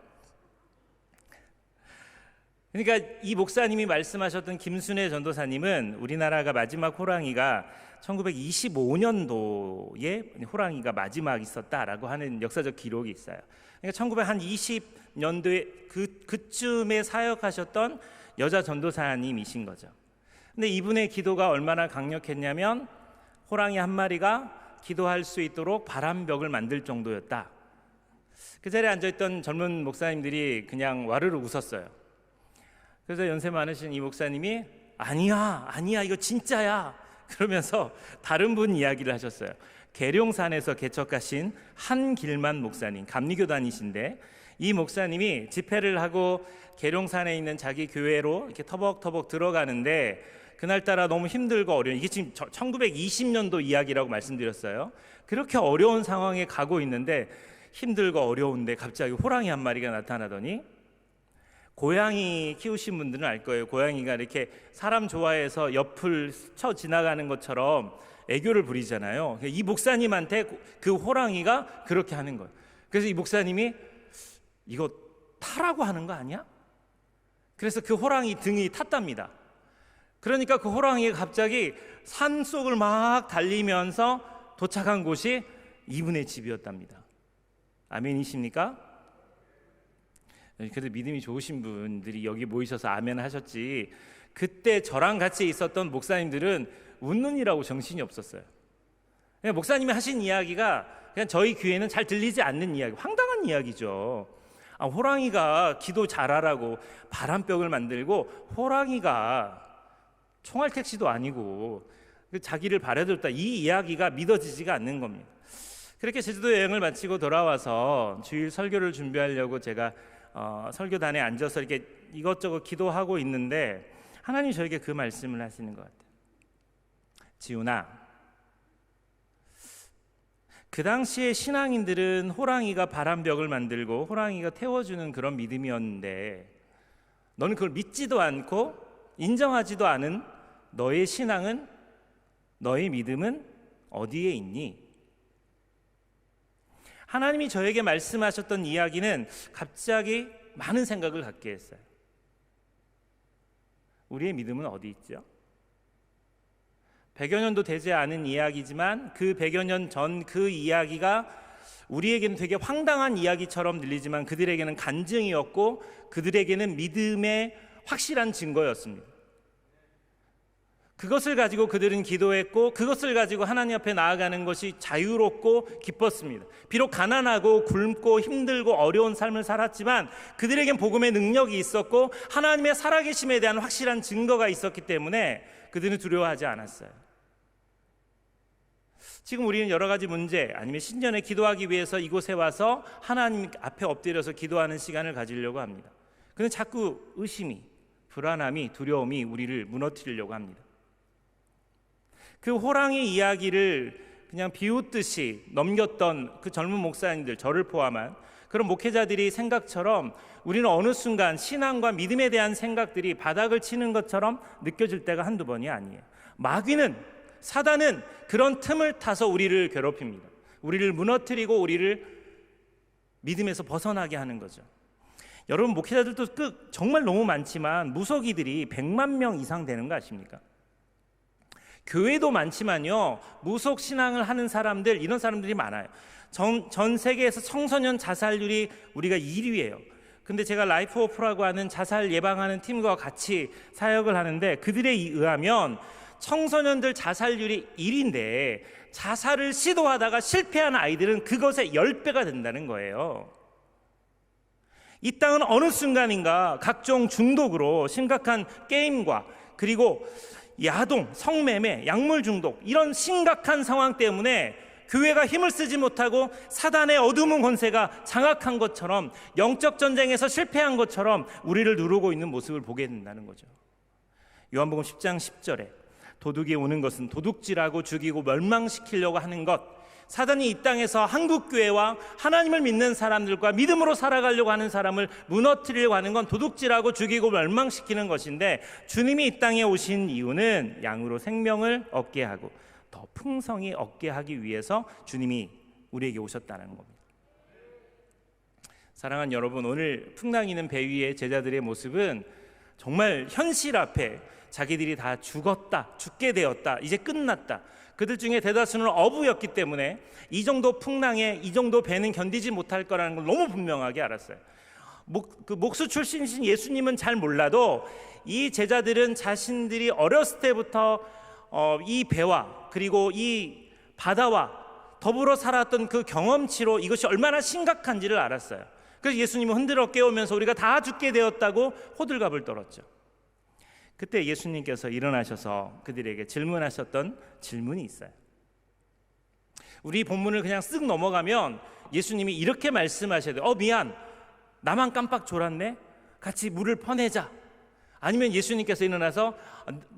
그러니까 이 목사님이 말씀하셨던 김순애 전도사님은 우리나라가 마지막 호랑이가 1925년도에 호랑이가 마지막 있었다라고 하는 역사적 기록이 있어요. 그러니까 1920년도에 그쯤에 사역하셨던 여자 전도사님이신 거죠. 근데 이분의 기도가 얼마나 강력했냐면 호랑이 한 마리가 기도할 수 있도록 바람벽을 만들 정도였다. 그 자리에 앉아있던 젊은 목사님들이 그냥 와르르 웃었어요. 그래서 연세 많으신 이 목사님이 아니야 이거 진짜야 그러면서 다른 분 이야기를 하셨어요. 계룡산에서 개척하신 한길만 목사님, 감리교단이신데 이 목사님이 집회를 하고 계룡산에 있는 자기 교회로 이렇게 터벅터벅 들어가는데 그날따라 너무 힘들고 어려운, 이게 지금 1920년도 이야기라고 말씀드렸어요. 그렇게 어려운 상황에 가고 있는데 힘들고 어려운데 갑자기 호랑이 한 마리가 나타나더니, 고양이 키우신 분들은 알 거예요. 고양이가 이렇게 사람 좋아해서 옆을 스쳐 지나가는 것처럼 애교를 부리잖아요. 이 목사님한테 그 호랑이가 그렇게 하는 거예요. 그래서 이 목사님이 이거 타라고 하는 거 아니야? 그래서 그 호랑이 등이 탔답니다. 그러니까 그 호랑이가 갑자기 산속을 막 달리면서 도착한 곳이 이분의 집이었답니다. 아멘이십니까? 그래도 믿음이 좋으신 분들이 여기 모이셔서 아멘 하셨지, 그때 저랑 같이 있었던 목사님들은 웃는이라고 정신이 없었어요. 그냥 목사님이 하신 이야기가 그냥 저희 귀에는 잘 들리지 않는 이야기, 황당한 이야기죠. 호랑이가 기도 잘하라고 바람벽을 만들고, 호랑이가 총알 택시도 아니고 자기를 바라들었다, 이 이야기가 믿어지지가 않는 겁니다. 그렇게 제주도 여행을 마치고 돌아와서 주일 설교를 준비하려고 제가 설교단에 앉아서 이렇게 이것저것 기도하고 있는데 하나님 저에게 그 말씀을 하시는 것 같아요. 지훈아, 그 당시에 신앙인들은 호랑이가 바람벽을 만들고 호랑이가 태워주는 그런 믿음이었는데 너는 그걸 믿지도 않고 인정하지도 않은 너의 신앙은, 너의 믿음은 어디에 있니? 하나님이 저에게 말씀하셨던 이야기는 갑자기 많은 생각을 갖게 했어요. 우리의 믿음은 어디 있죠? 100여 년도 되지 않은 이야기지만 그 100여 년 전 그 이야기가 우리에게는 되게 황당한 이야기처럼 들리지만 그들에게는 간증이었고 그들에게는 믿음의 확실한 증거였습니다. 그것을 가지고 그들은 기도했고 그것을 가지고 하나님 앞에 나아가는 것이 자유롭고 기뻤습니다. 비록 가난하고 굶고 힘들고 어려운 삶을 살았지만 그들에겐 복음의 능력이 있었고 하나님의 살아계심에 대한 확실한 증거가 있었기 때문에 그들은 두려워하지 않았어요. 지금 우리는 여러 가지 문제 아니면 신년에 기도하기 위해서 이곳에 와서 하나님 앞에 엎드려서 기도하는 시간을 가지려고 합니다. 근데 자꾸 의심이, 불안함이, 두려움이 우리를 무너뜨리려고 합니다. 그 호랑이 이야기를 그냥 비웃듯이 넘겼던 그 젊은 목사님들, 저를 포함한 그런 목회자들이 생각처럼 우리는 어느 순간 신앙과 믿음에 대한 생각들이 바닥을 치는 것처럼 느껴질 때가 한두 번이 아니에요. 마귀는, 사단은 그런 틈을 타서 우리를 괴롭힙니다. 우리를 무너뜨리고 우리를 믿음에서 벗어나게 하는 거죠. 여러분, 목회자들도 정말 너무 많지만 무속이들이 100만 명 이상 되는 거 아십니까? 교회도 많지만요, 무속 신앙을 하는 사람들, 이런 사람들이 많아요. 전 세계에서 청소년 자살률이 우리가 1위예요. 근데 제가 라이프 오프라고 하는 자살 예방하는 팀과 같이 사역을 하는데, 그들에 의하면 청소년들 자살률이 1위인데 자살을 시도하다가 실패한 아이들은 그것의 10배가 된다는 거예요. 이 땅은 어느 순간인가 각종 중독으로 심각한 게임과 그리고 야동, 성매매, 약물 중독, 이런 심각한 상황 때문에 교회가 힘을 쓰지 못하고 사단의 어두운 권세가 장악한 것처럼, 영적 전쟁에서 실패한 것처럼 우리를 누르고 있는 모습을 보게 된다는 거죠. 요한복음 10장 10절에 도둑이 오는 것은 도둑질하고 죽이고 멸망시키려고 하는 것, 사단이 이 땅에서 한국교회와 하나님을 믿는 사람들과 믿음으로 살아가려고 하는 사람을 무너뜨리려고 하는 건 도둑질하고 죽이고 멸망시키는 것인데, 주님이 이 땅에 오신 이유는 양으로 생명을 얻게 하고 더 풍성히 얻게 하기 위해서 주님이 우리에게 오셨다는 겁니다. 사랑하는 여러분, 오늘 풍랑이는 배 위의 제자들의 모습은 정말 현실 앞에 자기들이 다 죽었다, 죽게 되었다, 이제 끝났다, 그들 중에 대다수는 어부였기 때문에 이 정도 풍랑에 이 정도 배는 견디지 못할 거라는 걸 너무 분명하게 알았어요. 목수 출신이신 예수님은 잘 몰라도 이 제자들은 자신들이 어렸을 때부터 이 배와 그리고 이 바다와 더불어 살았던 그 경험치로 이것이 얼마나 심각한지를 알았어요. 그래서 예수님은 흔들어 깨우면서 우리가 다 죽게 되었다고 호들갑을 떨었죠. 그때 예수님께서 일어나셔서 그들에게 질문하셨던 질문이 있어요. 우리 본문을 그냥 쓱 넘어가면 예수님이 이렇게 말씀하셔야 돼요. 미안, 나만 깜빡 졸았네, 같이 물을 퍼내자. 아니면 예수님께서 일어나서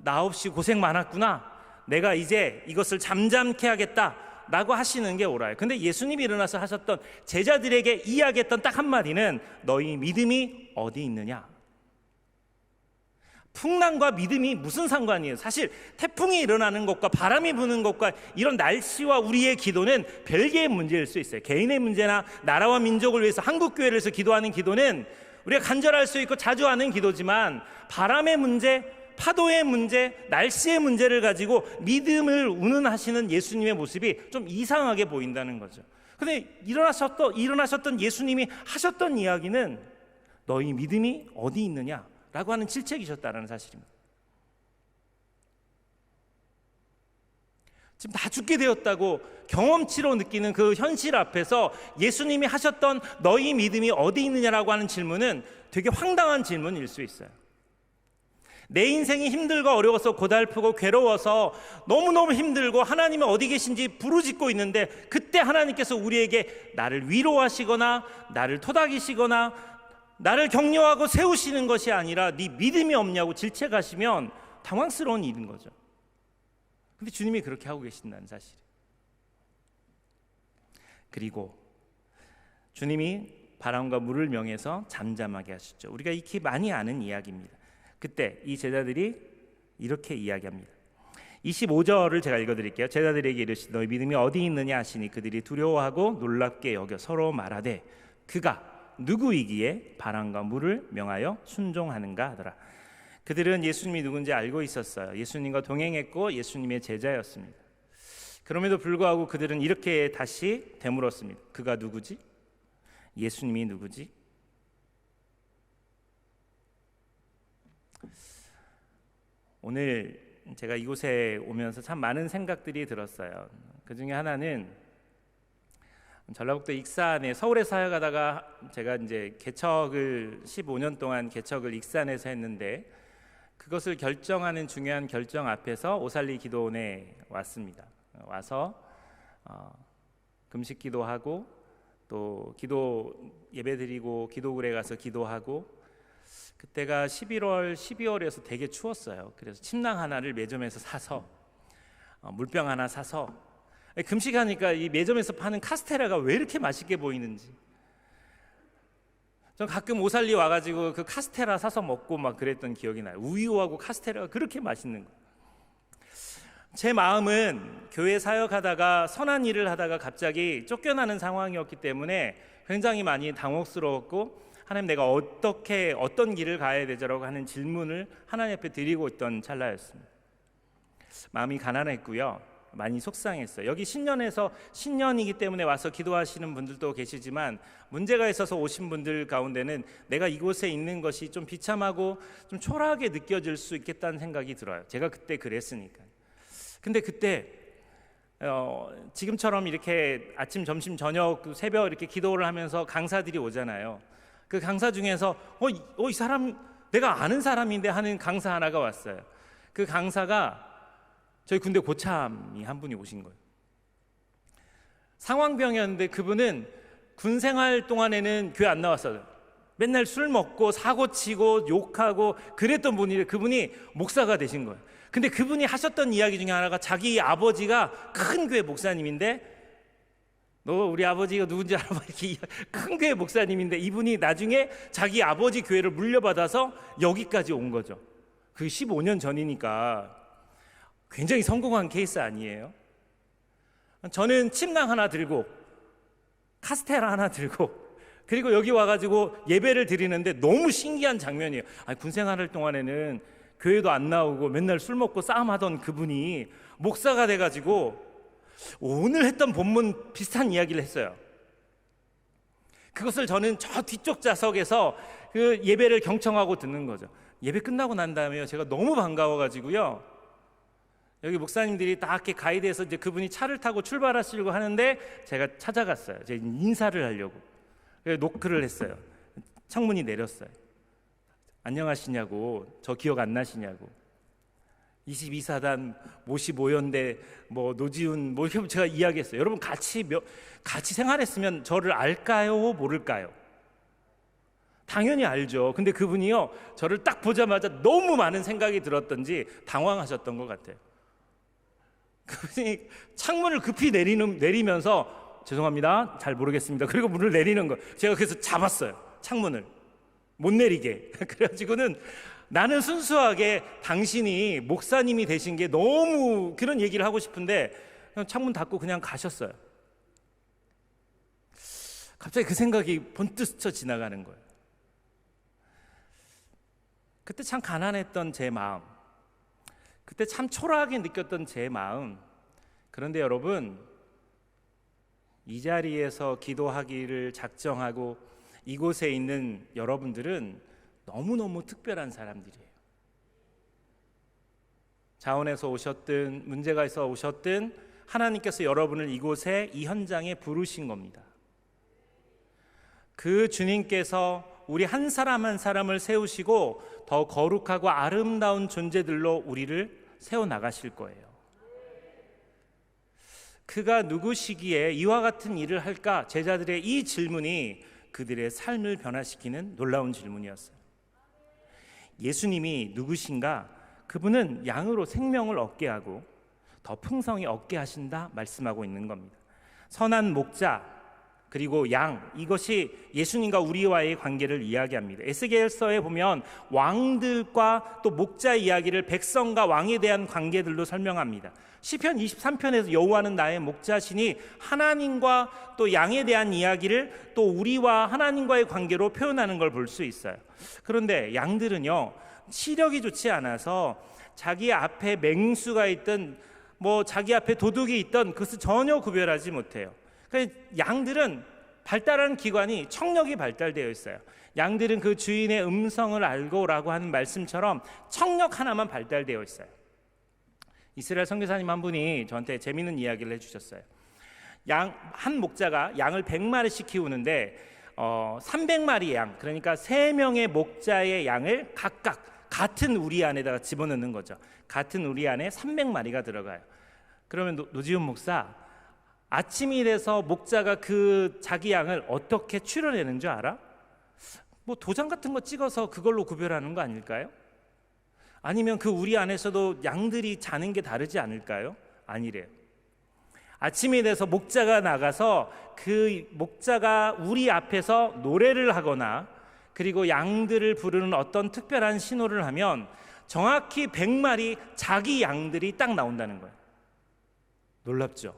나 없이 고생 많았구나, 내가 이제 이것을 잠잠케 하겠다 라고 하시는 게 옳아요. 근데 예수님이 일어나서 하셨던, 제자들에게 이야기했던 딱 한마디는 너희 믿음이 어디 있느냐. 풍랑과 믿음이 무슨 상관이에요? 사실 태풍이 일어나는 것과 바람이 부는 것과 이런 날씨와 우리의 기도는 별개의 문제일 수 있어요. 개인의 문제나 나라와 민족을 위해서 한국교회를 위해서 기도하는 기도는 우리가 간절할 수 있고 자주 하는 기도지만, 바람의 문제, 파도의 문제, 날씨의 문제를 가지고 믿음을 운운하시는 예수님의 모습이 좀 이상하게 보인다는 거죠. 근데 일어나셨던 예수님이 하셨던 이야기는 너희 믿음이 어디 있느냐 라고 하는 질책이셨다는 사실입니다. 지금 다 죽게 되었다고 경험치로 느끼는 그 현실 앞에서 예수님이 하셨던 너희 믿음이 어디 있느냐라고 하는 질문은 되게 황당한 질문일 수 있어요. 내 인생이 힘들고 어려워서 고달프고 괴로워서 너무너무 힘들고 하나님이 어디 계신지 부르짖고 있는데, 그때 하나님께서 우리에게 나를 위로하시거나 나를 토닥이시거나 나를 격려하고 세우시는 것이 아니라 네 믿음이 없냐고 질책하시면 당황스러운 일인 거죠. 근데 주님이 그렇게 하고 계신다는 사실. 그리고 주님이 바람과 물을 명해서 잠잠하게 하시죠. 우리가 익히 많이 아는 이야기입니다. 그때 이 제자들이 이렇게 이야기합니다. 25절을 제가 읽어드릴게요. 제자들에게 이르시되 너희 믿음이 어디 있느냐 하시니 그들이 두려워하고 놀랍게 여겨 서로 말하되 그가 누구이기에 바람과 물을 명하여 순종하는가 하더라. 그들은 예수님이 누군지 알고 있었어요. 예수님과 동행했고 예수님의 제자였습니다. 그럼에도 불구하고 그들은 이렇게 다시 되물었습니다. 그가 누구지? 예수님이 누구지? 오늘 제가 이곳에 오면서 참 많은 생각들이 들었어요. 그 중에 하나는 전라북도 익산에 서울에 사역하다가 제가 이제 개척을 15년 동안 개척을 익산에서 했는데, 그것을 결정하는 중요한 결정 앞에서 오살리 기도원에 왔습니다. 와서 금식 기도하고 또 기도 예배드리고 기도굴에 가서 기도하고, 그때가 11월, 12월이어서 되게 추웠어요. 그래서 침낭 하나를 매점에서 사서 물병 하나 사서 금식하니까 이 매점에서 파는 카스테라가 왜 이렇게 맛있게 보이는지. 전 가끔 오살리 와가지고 그 카스테라 사서 먹고 막 그랬던 기억이 나요. 우유하고 카스테라가 그렇게 맛있는 거. 제 마음은 교회 사역하다가 선한 일을 하다가 갑자기 쫓겨나는 상황이었기 때문에 굉장히 많이 당혹스러웠고, 하나님, 내가 어떤 길을 가야 되죠라고 하는 질문을 하나님 앞에 드리고 있던 찰나였습니다. 마음이 가난했고요, 많이 속상했어요. 여기 신년이기 때문에 와서 기도하시는 분들도 계시지만, 문제가 있어서 오신 분들 가운데는 내가 이곳에 있는 것이 좀 비참하고 좀 초라하게 느껴질 수 있겠다는 생각이 들어요. 제가 그때 그랬으니까. 근데 그때 지금처럼 이렇게 아침, 점심, 저녁, 새벽 이렇게 기도를 하면서 강사들이 오잖아요. 그 강사 중에서 이 사람 내가 아는 사람인데 하는 강사 하나가 왔어요. 그 강사가 저희 군대 고참이 한 분이 오신 거예요. 상황병이었는데 그분은 군 생활 동안에는 교회 안 나왔어요. 맨날 술 먹고 사고 치고 욕하고 그랬던 분인데 그분이 목사가 되신 거예요. 근데 그분이 하셨던 이야기 중에 하나가 자기 아버지가 큰 교회 목사님인데, 너 우리 아버지가 누군지 알아? 이렇게 큰 교회 목사님인데 이분이 나중에 자기 아버지 교회를 물려받아서 여기까지 온 거죠. 그게 15년 전이니까 굉장히 성공한 케이스 아니에요? 저는 침낭 하나 들고 카스테라 하나 들고 그리고 여기 와가지고 예배를 드리는데 너무 신기한 장면이에요. 군 생활할 동안에는 교회도 안 나오고 맨날 술 먹고 싸움하던 그분이 목사가 돼가지고 오늘 했던 본문 비슷한 이야기를 했어요. 그것을 저는 저 뒤쪽 좌석에서 그 예배를 경청하고 듣는 거죠. 예배 끝나고 난 다음에요, 제가 너무 반가워가지고요, 여기 목사님들이 딱 이렇게 가이드해서 이제 그분이 차를 타고 출발하시려고 하는데 제가 찾아갔어요. 제가 인사를 하려고. 그래서 노크를 했어요. 창문이 내렸어요. 안녕하시냐고, 저 기억 안 나시냐고. 22사단 모시모연대 노지훈 이렇게 제가 이야기했어요. 여러분 같이 생활했으면 저를 알까요, 모를까요? 당연히 알죠. 근데 그분이요, 저를 딱 보자마자 너무 많은 생각이 들었던지 당황하셨던 것 같아요. 그분이 창문을 급히 내리면서 죄송합니다, 잘 모르겠습니다. 그리고 문을 내리는 거. 제가 그래서 잡았어요, 창문을 못 내리게. 그래가지고는 나는 순수하게 당신이 목사님이 되신 게 너무 그런 얘기를 하고 싶은데 그냥 창문 닫고 그냥 가셨어요. 갑자기 그 생각이 번뜩 스쳐 지나가는 거예요. 그때 참 가난했던 제 마음, 그때 참 초라하게 느꼈던 제 마음. 그런데 여러분, 이 자리에서 기도하기를 작정하고 이곳에 있는 여러분들은 너무너무 특별한 사람들이에요. 자원에서 오셨든 문제가 있어 오셨든 하나님께서 여러분을 이곳에, 이 현장에 부르신 겁니다. 그 주님께서 우리 한 사람 한 사람을 세우시고 더 거룩하고 아름다운 존재들로 우리를 세워나가실 거예요. 그가 누구시기에 이와 같은 일을 할까? 제자들의 이 질문이 그들의 삶을 변화시키는 놀라운 질문이었어요. 예수님이 누구신가? 그분은 양으로 생명을 얻게 하고 더 풍성히 얻게 하신다 말씀하고 있는 겁니다. 선한 목자 그리고 양, 이것이 예수님과 우리와의 관계를 이야기합니다. 에스겔서에 보면 왕들과 또 목자 이야기를 백성과 왕에 대한 관계들로 설명합니다. 시편 23편에서 여호와는 나의 목자시니 하나님과 또 양에 대한 이야기를 또 우리와 하나님과의 관계로 표현하는 걸 볼 수 있어요. 그런데 양들은요, 시력이 좋지 않아서 자기 앞에 맹수가 있든 자기 앞에 도둑이 있든 그것을 전혀 구별하지 못해요. 그러니까 양들은 발달하는 기관이 청력이 발달되어 있어요. 양들은 그 주인의 음성을 알고라고 하는 말씀처럼 청력 하나만 발달되어 있어요. 이스라엘 선교사님 한 분이 저한테 재미있는 이야기를 해주셨어요. 한 목자가 양을 100마리씩 키우는데 300마리의 양, 그러니까 3명의 목자의 양을 각각 같은 우리 안에다가 집어넣는 거죠. 같은 우리 안에 300마리가 들어가요. 그러면 노지훈 목사, 아침이 돼서 목자가 그 자기 양을 어떻게 추려내는 줄 알아? 도장 같은 거 찍어서 그걸로 구별하는 거 아닐까요? 아니면 그 우리 안에서도 양들이 자는 게 다르지 않을까요? 아니래요. 아침이 돼서 목자가 나가서 그 목자가 우리 앞에서 노래를 하거나 그리고 양들을 부르는 어떤 특별한 신호를 하면 정확히 100마리 자기 양들이 딱 나온다는 거예요. 놀랍죠?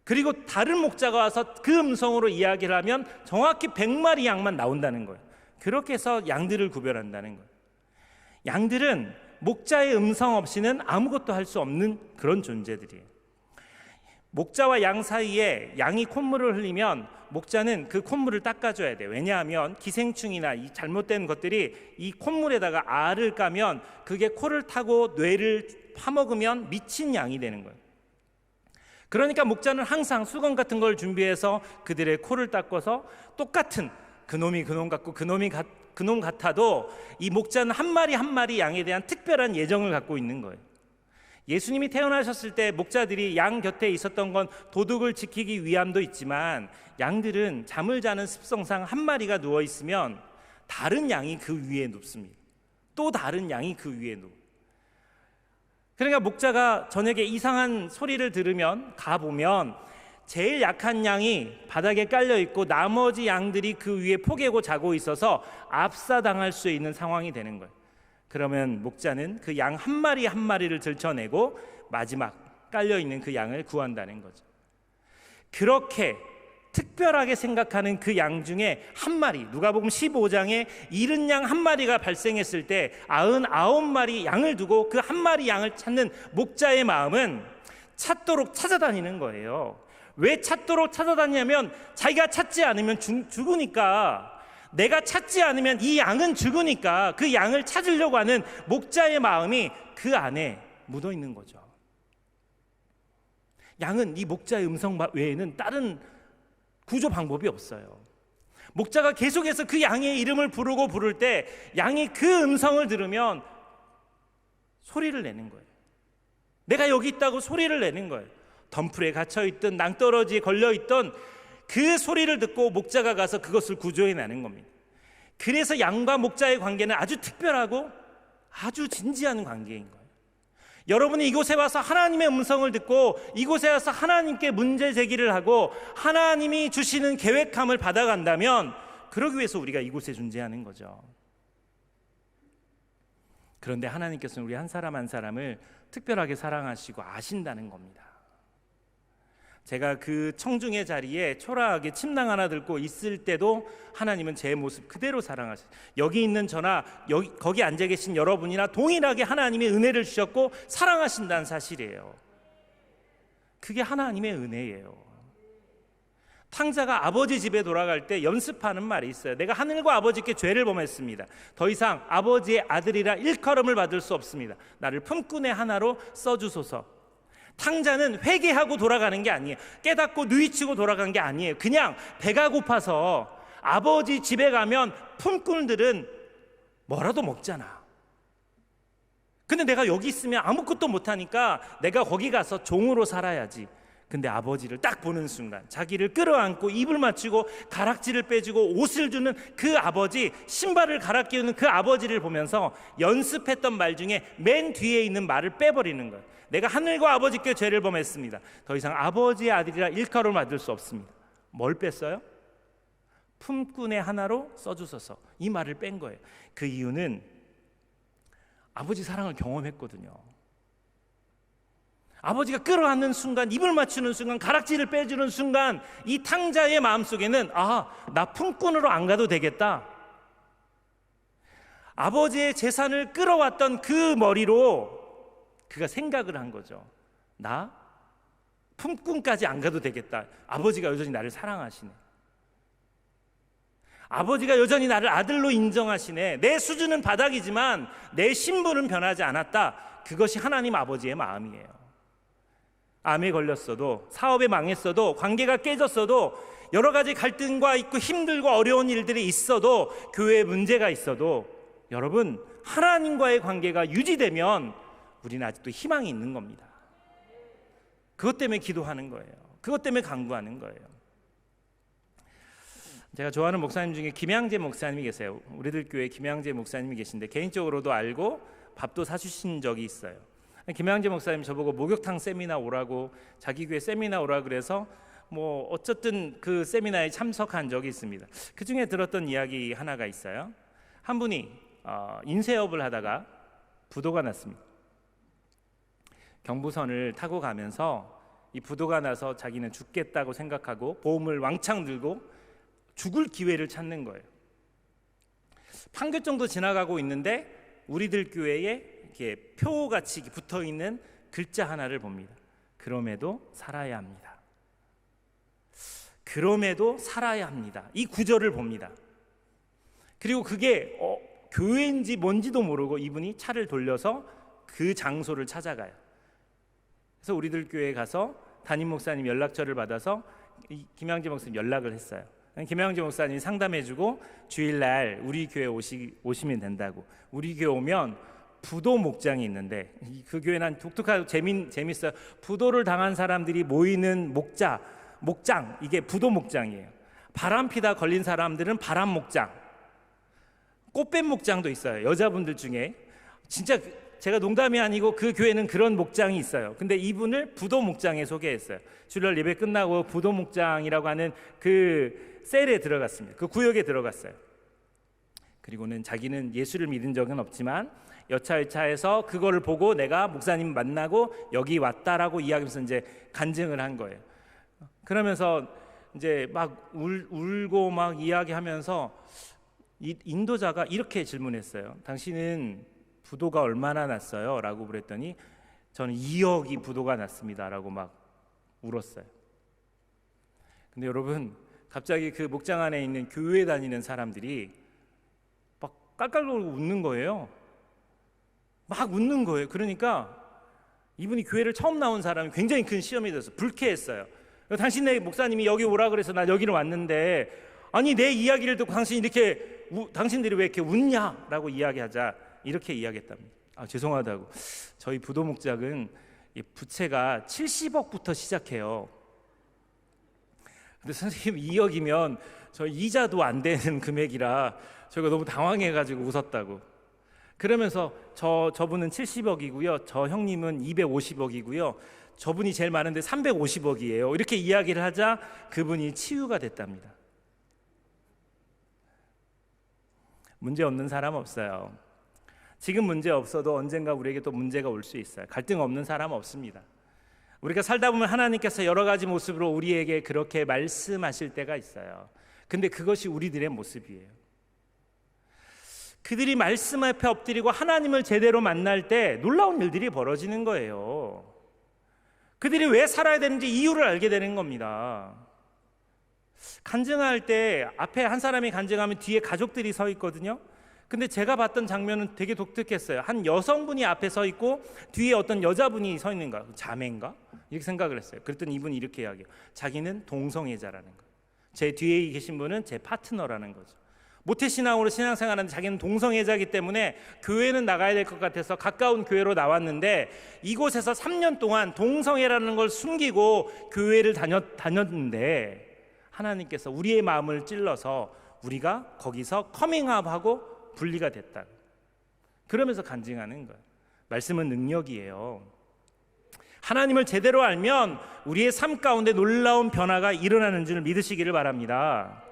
그리고 다른 목자가 와서 그 음성으로 이야기를 하면 정확히 100마리 양만 나온다는 거예요. 그렇게 해서 양들을 구별한다는 거예요. 양들은 목자의 음성 없이는 아무것도 할 수 없는 그런 존재들이에요. 목자와 양 사이에 양이 콧물을 흘리면 목자는 그 콧물을 닦아줘야 돼요. 왜냐하면 기생충이나 이 잘못된 것들이 이 콧물에다가 알을 까면 그게 코를 타고 뇌를 파먹으면 미친 양이 되는 거예요. 그러니까 목자는 항상 수건 같은 걸 준비해서 그들의 코를 닦아서 똑같은 그놈이 그놈 같고 그놈이 그놈 같아도 이 목자는 한 마리 한 마리 양에 대한 특별한 예정을 갖고 있는 거예요. 예수님이 태어나셨을 때 목자들이 양 곁에 있었던 건 도둑을 지키기 위함도 있지만 양들은 잠을 자는 습성상 한 마리가 누워 있으면 다른 양이 그 위에 눕습니다. 또 다른 양이 그 위에 눕. 그러니까 목자가 저녁에 이상한 소리를 들으면 가보면 제일 약한 양이 바닥에 깔려 있고 나머지 양들이 그 위에 포개고 자고 있어서 압사당할 수 있는 상황이 되는 거예요. 그러면 목자는 그 양 한 마리 한 마리를 들쳐내고 마지막 깔려있는 그 양을 구한다는 거죠. 그렇게 특별하게 생각하는 그 양 중에 한 마리, 누가복음 15장에 잃은 양 한 마리가 발생했을 때 99마리 양을 두고 그 한 마리 양을 찾는 목자의 마음은 찾도록 찾아다니는 거예요. 왜 찾도록 찾아다니냐면 자기가 찾지 않으면 죽으니까, 내가 찾지 않으면 이 양은 죽으니까 그 양을 찾으려고 하는 목자의 마음이 그 안에 묻어 있는 거죠. 양은 이 목자의 음성 외에는 다른 구조 방법이 없어요. 목자가 계속해서 그 양의 이름을 부를 때 양이 그 음성을 들으면 소리를 내는 거예요. 내가 여기 있다고 소리를 내는 거예요. 덤불에 갇혀있던 낭떠러지에 걸려있던 그 소리를 듣고 목자가 가서 그것을 구조해내는 겁니다. 그래서 양과 목자의 관계는 아주 특별하고 아주 진지한 관계인 거예요. 여러분이 이곳에 와서 하나님의 음성을 듣고 이곳에 와서 하나님께 문제 제기를 하고 하나님이 주시는 계획함을 받아간다면 그러기 위해서 우리가 이곳에 존재하는 거죠. 그런데 하나님께서는 우리 한 사람 한 사람을 특별하게 사랑하시고 아신다는 겁니다. 제가 그 청중의 자리에 초라하게 침낭 하나 들고 있을 때도 하나님은 제 모습 그대로 사랑하세요. 여기 있는 저나 거기 앉아 계신 여러분이나 동일하게 하나님의 은혜를 주셨고 사랑하신다는 사실이에요. 그게 하나님의 은혜예요. 탕자가 아버지 집에 돌아갈 때 연습하는 말이 있어요. 내가 하늘과 아버지께 죄를 범했습니다. 더 이상 아버지의 아들이라 일컬음을 받을 수 없습니다. 나를 품꾼의 하나로 써주소서. 탕자는 회개하고 돌아가는 게 아니에요. 깨닫고 누이치고 돌아간 게 아니에요. 그냥 배가 고파서 아버지 집에 가면 품꾼들은 뭐라도 먹잖아. 근데 내가 여기 있으면 아무것도 못하니까 내가 거기 가서 종으로 살아야지. 근데 아버지를 딱 보는 순간 자기를 끌어안고 입을 맞추고 가락지를 빼주고 옷을 주는 그 아버지, 신발을 갈아 끼우는 그 아버지를 보면서 연습했던 말 중에 맨 뒤에 있는 말을 빼버리는 거예요. 내가 하늘과 아버지께 죄를 범했습니다. 더 이상 아버지의 아들이라 일컬음을 받을 수 없습니다. 뭘 뺐어요? 품꾼의 하나로 써주소서. 이 말을 뺀 거예요. 그 이유는 아버지 사랑을 경험했거든요. 아버지가 끌어안는 순간, 입을 맞추는 순간, 가락지를 빼주는 순간 이 탕자의 마음속에는 나 품꾼으로 안 가도 되겠다. 아버지의 재산을 끌어왔던 그 머리로 그가 생각을 한 거죠. 나 품꾼까지 안 가도 되겠다. 아버지가 여전히 나를 사랑하시네. 아버지가 여전히 나를 아들로 인정하시네. 내 수준은 바닥이지만 내 신분은 변하지 않았다. 그것이 하나님 아버지의 마음이에요. 암에 걸렸어도, 사업에 망했어도, 관계가 깨졌어도, 여러 가지 갈등과 있고 힘들고 어려운 일들이 있어도, 교회에 문제가 있어도, 여러분 하나님과의 관계가 유지되면 우리는 아직도 희망이 있는 겁니다. 그것 때문에 기도하는 거예요. 그것 때문에 간구하는 거예요. 제가 좋아하는 목사님 중에 김양재 목사님이 계세요. 우리들 교회에 김양재 목사님이 계신데 개인적으로도 알고 밥도 사주신 적이 있어요. 김양재 목사님 저보고 목욕탕 세미나 오라고, 자기 교회 세미나 오라 그래서 뭐 어쨌든 그 세미나에 참석한 적이 있습니다. 그 중에 들었던 이야기 하나가 있어요. 한 분이 인쇄업을 하다가 부도가 났습니다. 경부선을 타고 가면서 이 부도가 나서 자기는 죽겠다고 생각하고 보험을 왕창 들고 죽을 기회를 찾는 거예요. 판교정도 지나가고 있는데 우리들 교회에 이렇게 표같이 붙어 있는 글자 하나를 봅니다. 그럼에도 살아야 합니다. 그럼에도 살아야 합니다. 이 구절을 봅니다. 그리고 그게 교회인지 뭔지도 모르고 이분이 차를 돌려서 그 장소를 찾아가요. 그래서 우리들 교회에 가서 담임 목사님 연락처를 받아서 김양재 목사님 연락을 했어요. 김양재 목사님이 상담해주고 주일날 우리 교회 오시면 된다고. 우리 교회 오면 부도 목장이 있는데 그 교회는 독특하고 재밌어요. 부도를 당한 사람들이 모이는 목장, 이게 부도 목장이에요. 바람 피다 걸린 사람들은 바람 목장, 꽃뱀 목장도 있어요. 여자분들 중에 진짜 제가 농담이 아니고 그 교회는 그런 목장이 있어요. 근데 이분을 부도 목장에 소개했어요. 주일날 예배 끝나고 부도 목장이라고 하는 그 셀에 들어갔습니다. 그 구역에 들어갔어요. 그리고는 자기는 예수를 믿은 적은 없지만 여차여차해서 그거를 보고 내가 목사님 만나고 여기 왔다라고 이야기하면서 이제 간증을 한 거예요. 그러면서 이제 막 울고 막 이야기하면서 이 인도자가 이렇게 질문했어요. 당신은 부도가 얼마나 났어요? 라고 그랬더니 저는 2억이 부도가 났습니다 라고 막 울었어요. 근데 여러분, 갑자기 그 목장 안에 있는 교회 다니는 사람들이 막 깔깔거리고 웃는 거예요. 막 웃는 거예요. 그러니까 이분이 교회를 처음 나온 사람이 굉장히 큰 시험이 됐어요. 불쾌했어요. 당신네 목사님이 여기 오라 그래서 나 여기로 왔는데 아니 내 이야기를 듣고 당신들이 왜 이렇게 웃냐라고 이야기하자 이렇게 이야기했답니다. 죄송하다고. 저희 부도 목장은 부채가 70억부터 시작해요. 근데 선생님 2억이면 저희 이자도 안 되는 금액이라 저희가 너무 당황해가지고 웃었다고. 그러면서 저분은 70억이고요. 저 형님은 250억이고요. 저분이 제일 많은데 350억이에요. 이렇게 이야기를 하자 그분이 치유가 됐답니다. 문제 없는 사람 없어요. 지금 문제 없어도 언젠가 우리에게 또 문제가 올 수 있어요. 갈등 없는 사람 없습니다. 우리가 살다 보면 하나님께서 여러 가지 모습으로 우리에게 그렇게 말씀하실 때가 있어요. 근데 그것이 우리들의 모습이에요. 그들이 말씀 앞에 엎드리고 하나님을 제대로 만날 때 놀라운 일들이 벌어지는 거예요. 그들이 왜 살아야 되는지 이유를 알게 되는 겁니다. 간증할 때 앞에 한 사람이 간증하면 뒤에 가족들이 서 있거든요. 근데 제가 봤던 장면은 되게 독특했어요. 한 여성분이 앞에 서 있고 뒤에 어떤 여자분이 서 있는가? 자매인가? 이렇게 생각을 했어요. 그랬더니 이분이 이렇게 이야기해요. 자기는 동성애자라는 거예요. 제 뒤에 계신 분은 제 파트너라는 거죠. 모태신앙으로 신앙생활하는데 자기는 동성애자이기 때문에 교회는 나가야 될 것 같아서 가까운 교회로 나왔는데 이곳에서 3년 동안 동성애라는 걸 숨기고 교회를 다녔는데 하나님께서 우리의 마음을 찔러서 우리가 거기서 커밍아웃하고 분리가 됐다. 그러면서 간증하는 거예요. 말씀은 능력이에요. 하나님을 제대로 알면 우리의 삶 가운데 놀라운 변화가 일어나는 줄 믿으시기를 바랍니다.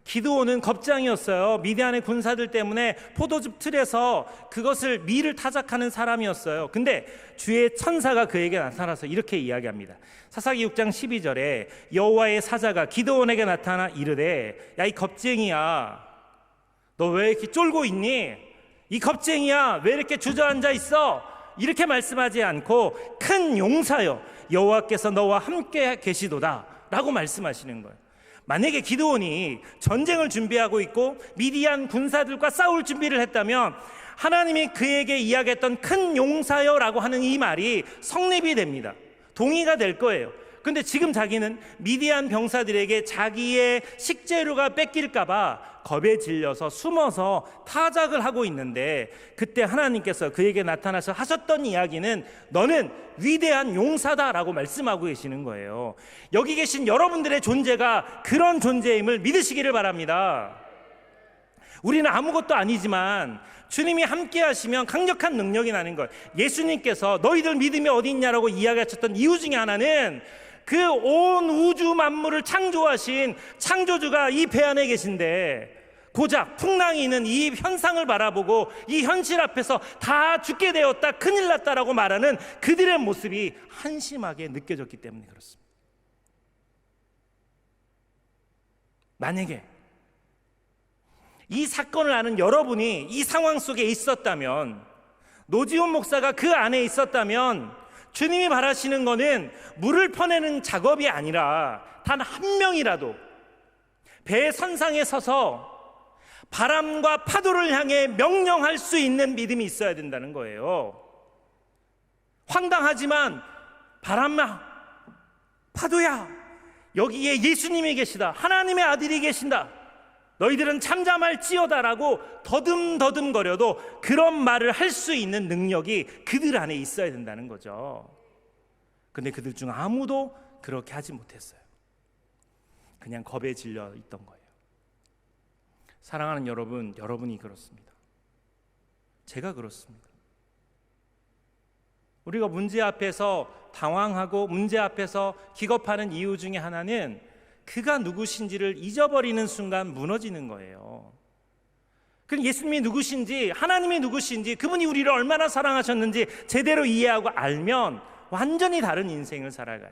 기드온은 겁장이었어요. 미디안의 군사들 때문에 포도즙 틀에서 그것을 밀을 타작하는 사람이었어요. 근데 주의 천사가 그에게 나타나서 이렇게 이야기합니다. 사사기 6장 12절에 여호와의 사자가 기드온에게 나타나 이르되 야 이 겁쟁이야, 너 왜 이렇게 쫄고 있니? 이 겁쟁이야, 왜 이렇게 주저앉아 있어? 이렇게 말씀하지 않고 큰 용사여 여호와께서 너와 함께 계시도다 라고 말씀하시는 거예요. 만약에 기드온이 전쟁을 준비하고 있고 미디안 군사들과 싸울 준비를 했다면 하나님이 그에게 이야기했던 큰 용사여라고 하는 이 말이 성립이 됩니다. 동의가 될 거예요. 근데 지금 자기는 미디안 병사들에게 자기의 식재료가 뺏길까 봐 겁에 질려서 숨어서 타작을 하고 있는데 그때 하나님께서 그에게 나타나서 하셨던 이야기는 너는 위대한 용사다라고 말씀하고 계시는 거예요. 여기 계신 여러분들의 존재가 그런 존재임을 믿으시기를 바랍니다. 우리는 아무것도 아니지만 주님이 함께 하시면 강력한 능력이 나는 거예요. 예수님께서 너희들 믿음이 어디 있냐라고 이야기하셨던 이유 중에 하나는 그 온 우주 만물을 창조하신 창조주가 이 배 안에 계신데 고작 풍랑이 있는 이 현상을 바라보고 이 현실 앞에서 다 죽게 되었다, 큰일 났다라고 말하는 그들의 모습이 한심하게 느껴졌기 때문에 그렇습니다. 만약에 이 사건을 아는 여러분이 이 상황 속에 있었다면, 노지훈 목사가 그 안에 있었다면 주님이 바라시는 것은 물을 퍼내는 작업이 아니라 단 한 명이라도 배 선상에 서서 바람과 파도를 향해 명령할 수 있는 믿음이 있어야 된다는 거예요. 황당하지만 바람아, 파도야, 여기에 예수님이 계시다, 하나님의 아들이 계신다, 너희들은 잠잠할지어다라고 더듬더듬거려도 그런 말을 할 수 있는 능력이 그들 안에 있어야 된다는 거죠. 근데 그들 중 아무도 그렇게 하지 못했어요. 그냥 겁에 질려 있던 거예요. 사랑하는 여러분, 여러분이 그렇습니다. 제가 그렇습니다. 우리가 문제 앞에서 당황하고 문제 앞에서 기겁하는 이유 중에 하나는 그가 누구신지를 잊어버리는 순간 무너지는 거예요. 그럼 예수님이 누구신지, 하나님이 누구신지, 그분이 우리를 얼마나 사랑하셨는지 제대로 이해하고 알면 완전히 다른 인생을 살아가요.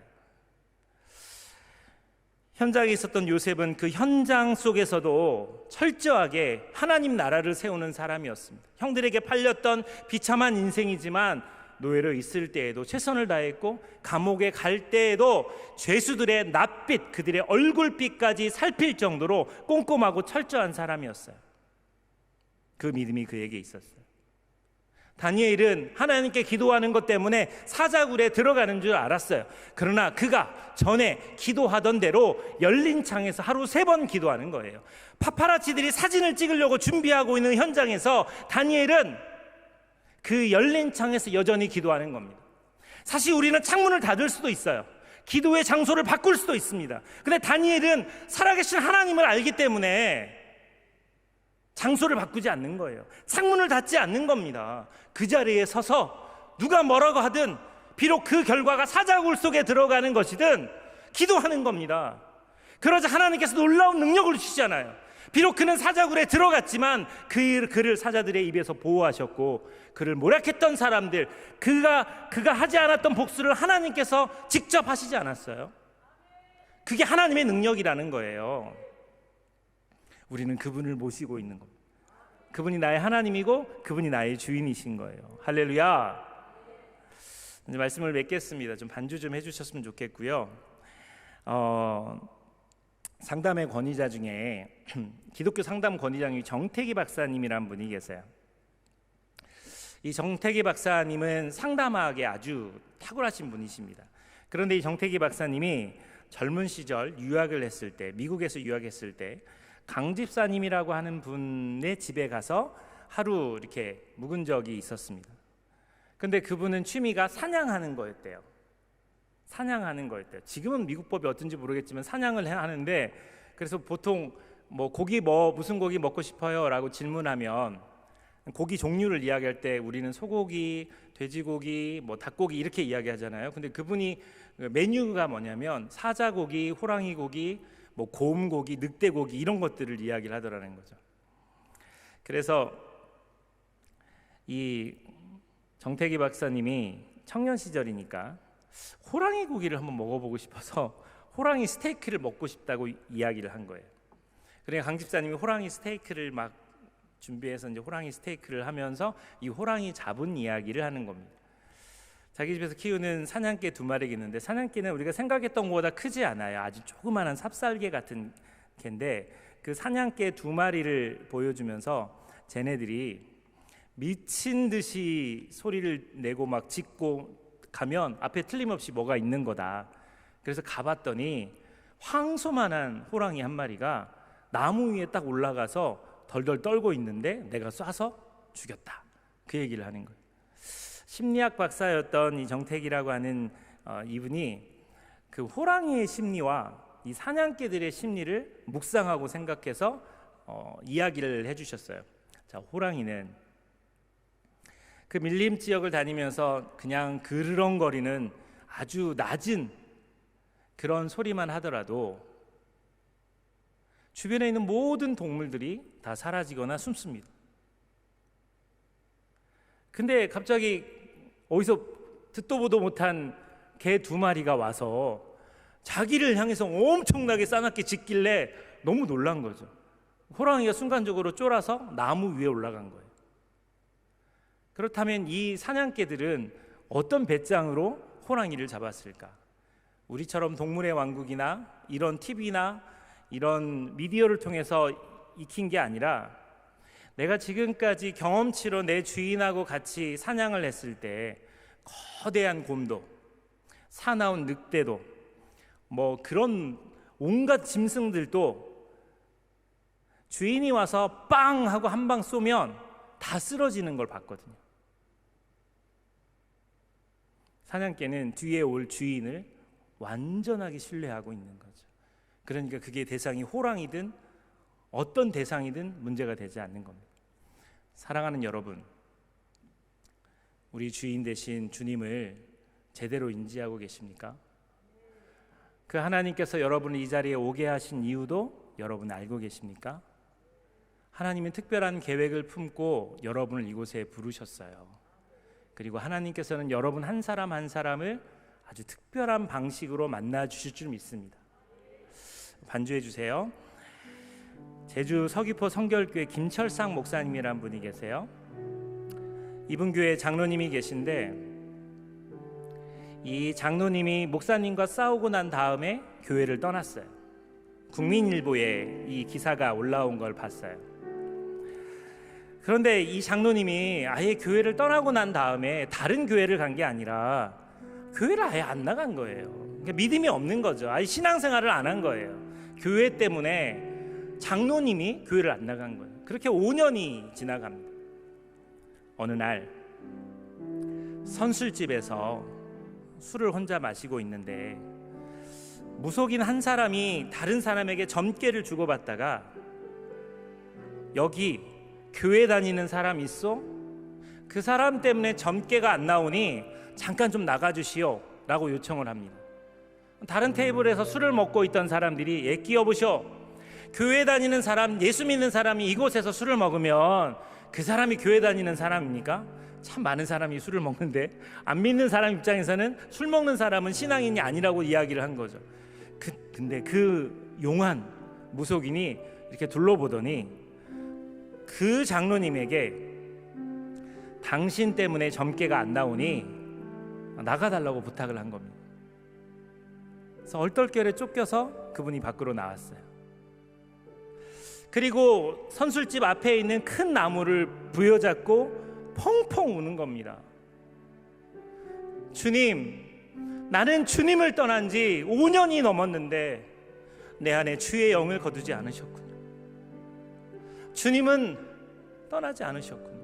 현장에 있었던 요셉은 그 현장 속에서도 철저하게 하나님 나라를 세우는 사람이었습니다. 형들에게 팔렸던 비참한 인생이지만 노예로 있을 때에도 최선을 다했고, 감옥에 갈 때에도 죄수들의 낯빛, 그들의 얼굴빛까지 살필 정도로 꼼꼼하고 철저한 사람이었어요. 그 믿음이 그에게 있었어요. 다니엘은 하나님께 기도하는 것 때문에 사자굴에 들어가는 줄 알았어요. 그러나 그가 전에 기도하던 대로 열린 창에서 하루 3번 기도하는 거예요. 파파라치들이 사진을 찍으려고 준비하고 있는 현장에서 다니엘은 그 열린 창에서 여전히 기도하는 겁니다. 사실 우리는 창문을 닫을 수도 있어요. 기도의 장소를 바꿀 수도 있습니다. 근데 다니엘은 살아계신 하나님을 알기 때문에 장소를 바꾸지 않는 거예요. 창문을 닫지 않는 겁니다. 그 자리에 서서 누가 뭐라고 하든, 비록 그 결과가 사자굴 속에 들어가는 것이든 기도하는 겁니다. 그러자 하나님께서 놀라운 능력을 주시잖아요. 비록 그는 사자굴에 들어갔지만 그를 사자들의 입에서 보호하셨고, 그를 모략했던 사람들, 그가 하지 않았던 복수를 하나님께서 직접 하시지 않았어요? 그게 하나님의 능력이라는 거예요. 우리는 그분을 모시고 있는 겁니다. 그분이 나의 하나님이고 그분이 나의 주인이신 거예요. 할렐루야. 이제 말씀을 맺겠습니다. 좀 반주 좀 해주셨으면 좋겠고요. 상담의 권위자 중에 기독교 상담 권위자 중에 정태기 박사님이란 분이 계세요. 이 정태기 박사님은 상담학에 아주 탁월하신 분이십니다. 그런데 이 정태기 박사님이 젊은 시절 유학을 했을 때, 미국에서 유학했을 때 강 집사님이라고 하는 분의 집에 가서 하루 이렇게 묵은 적이 있었습니다. 근데 그분은 취미가 사냥하는 거였대요. 사냥하는 거였대요. 지금은 미국 법이 어떤지 모르겠지만 사냥을 하는데, 그래서 보통 무슨 고기 먹고 싶어요? 라고 질문하면 고기 종류를 이야기할 때 우리는 소고기, 돼지고기, 닭고기 이렇게 이야기하잖아요. 근데 그분이 메뉴가 뭐냐면 사자고기, 호랑이고기, 곰고기, 늑대고기 이런 것들을 이야기를 하더라는 거죠. 그래서 이 정태기 박사님이 청년 시절이니까 호랑이 고기를 한번 먹어보고 싶어서 호랑이 스테이크를 먹고 싶다고 이야기를 한 거예요. 그러니까 강 집사님이 호랑이 스테이크를 막 준비해서 이제 호랑이 스테이크를 하면서 이 호랑이 잡은 이야기를 하는 겁니다. 자기 집에서 키우는 사냥개 2마리가 있는데, 사냥개는 우리가 생각했던 것보다 크지 않아요. 아주 조그마한 삽살개 같은 개인데, 그 사냥개 2마리를 보여주면서 쟤네들이 미친 듯이 소리를 내고 막 짖고 가면 앞에 틀림없이 뭐가 있는 거다. 그래서 가봤더니 황소만한 호랑이 한 마리가 나무 위에 딱 올라가서 덜덜 떨고 있는데 내가 쏴서 죽였다. 그 얘기를 하는 거예요. 심리학 박사였던 이 정택이라고 하는 이분이 그 호랑이의 심리와 이 사냥개들의 심리를 묵상하고 생각해서 이야기를 해주셨어요. 자, 호랑이는 그 밀림 지역을 다니면서 그냥 그르렁거리는 아주 낮은 그런 소리만 하더라도 주변에 있는 모든 동물들이 다 사라지거나 숨습니다. 근데 갑자기 어디서 듣도 보도 못한 개 2마리가 와서 자기를 향해서 엄청나게 싸납게 짖길래 너무 놀란 거죠. 호랑이가 순간적으로 쫄아서 나무 위에 올라간 거예요. 그렇다면 이 사냥개들은 어떤 배짱으로 호랑이를 잡았을까? 우리처럼 동물의 왕국이나 이런 TV나 이런 미디어를 통해서 익힌 게 아니라 내가 지금까지 경험치로 내 주인하고 같이 사냥을 했을 때 거대한 곰도, 사나운 늑대도, 뭐 그런 온갖 짐승들도 주인이 와서 빵 하고 한 방 쏘면 다 쓰러지는 걸 봤거든요. 사냥개는 뒤에 올 주인을 완전하게 신뢰하고 있는 거죠. 그러니까 그게 대상이 호랑이든 어떤 대상이든 문제가 되지 않는 겁니다. 사랑하는 여러분, 우리 주인 되신 주님을 제대로 인지하고 계십니까? 그 하나님께서 여러분을 이 자리에 오게 하신 이유도 여러분 알고 계십니까? 하나님은 특별한 계획을 품고 여러분을 이곳에 부르셨어요. 그리고 하나님께서는 여러분 한 사람 한 사람을 아주 특별한 방식으로 만나 주실 줄 믿습니다. 반주해 주세요. 제주 서귀포 성결교회 김철상 목사님이란 분이 계세요. 이분 교회 장로님이 계신데 이 장로님이 목사님과 싸우고 난 다음에 교회를 떠났어요. 국민일보에 이 기사가 올라온 걸 봤어요. 그런데 이 장로님이 아예 교회를 떠나고 난 다음에 다른 교회를 간 게 아니라 교회를 아예 안 나간 거예요. 그러니까 믿음이 없는 거죠. 아예 신앙생활을 안 한 거예요. 교회 때문에 장로님이 교회를 안 나간 거예요. 그렇게 5년이 지나갑니다. 어느 날 선술집에서 술을 혼자 마시고 있는데 무속인 한 사람이 다른 사람에게 점괘를 주고받다가 여기 교회 다니는 사람 있어? 그 사람 때문에 점괘가 안 나오니 잠깐 좀 나가주시오 라고 요청을 합니다. 다른 테이블에서 술을 먹고 있던 사람들이 끼어보쇼, 교회 다니는 사람, 예수 믿는 사람이 이곳에서 술을 먹으면 그 사람이 교회 다니는 사람입니까? 참 많은 사람이 술을 먹는데 안 믿는 사람 입장에서는 술 먹는 사람은 신앙인이 아니라고 이야기를 한 거죠. 근데 그 용한 무속인이 이렇게 둘러보더니 그 장로님에게 당신 때문에 점괘가 안 나오니 나가달라고 부탁을 한 겁니다. 그래서 얼떨결에 쫓겨서 그분이 밖으로 나왔어요. 그리고 선술집 앞에 있는 큰 나무를 부여잡고 펑펑 우는 겁니다. 주님, 나는 주님을 떠난 지 5년이 넘었는데 내 안에 주의 영을 거두지 않으셨군요. 주님은 떠나지 않으셨군요.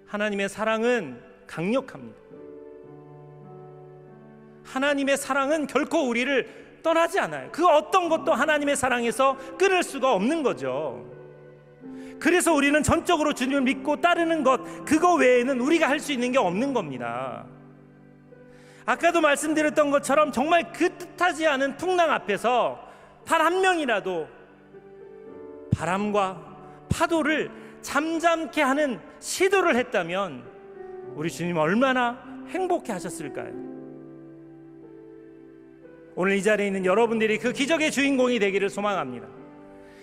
하나님의 사랑은 강력합니다. 하나님의 사랑은 결코 우리를 떠나지 않아요. 그 어떤 것도 하나님의 사랑에서 끊을 수가 없는 거죠. 그래서 우리는 전적으로 주님을 믿고 따르는 것, 그거 외에는 우리가 할 수 있는 게 없는 겁니다. 아까도 말씀드렸던 것처럼 정말 그 뜻하지 않은 풍랑 앞에서 단 한 명이라도 바람과 파도를 잠잠케 하는 시도를 했다면 우리 주님 얼마나 행복해 하셨을까요? 오늘 이 자리에 있는 여러분들이 그 기적의 주인공이 되기를 소망합니다.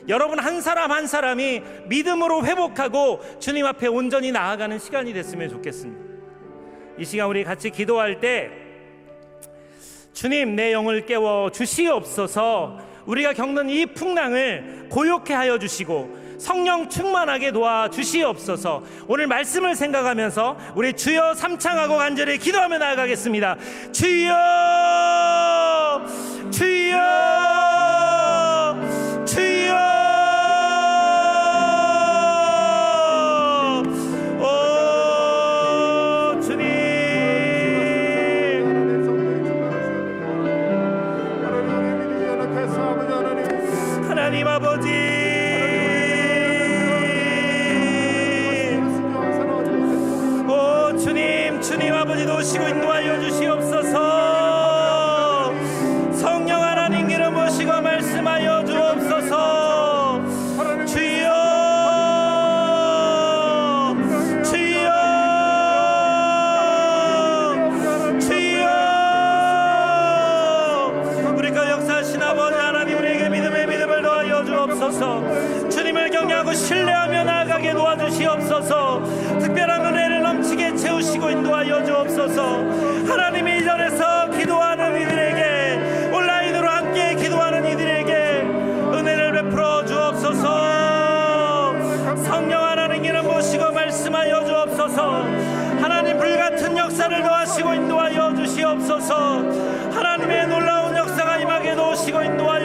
여러분 한 사람 한 사람이 믿음으로 회복하고 주님 앞에 온전히 나아가는 시간이 됐으면 좋겠습니다. 이 시간 우리 같이 기도할 때 주님, 내 영을 깨워 주시옵소서. 우리가 겪는 이 풍랑을 고요케 하여 주시고 성령 충만하게 도와 주시옵소서. 오늘 말씀을 생각하면서 우리 주여 삼창하고 간절히 기도하며 나아가겠습니다. 주여, 주여, 주여. 하나님 아버지, 오 주님, 주님 아버지 도우시고 인도하여 주시옵소서. 성령 하나님께로 모시고 말씀하여 주옵소서. 주여, 주여, 주여. 우리 가 역사하신 아버지 하나님, 우리에게 믿음의 믿음을 더하여 주옵소서. 주님을 경외하고 신뢰하며 나아가게 도와주시옵소서. 특별한 은혜를 넘치게 채우시고 인도하여 주옵소서. 하나님이 이 자리에서 기도하는 이들에게, 온라인으로 함께 기도하는 이들에게 은혜를 베풀어 주옵소서. 성령 하나님께는 모시고 말씀하여 주옵소서. 하나님 불같은 역사를 더하시고 인도하여 주시옵소서. 하나님의 놀라운 역사가 임하게 도우시고 인도하여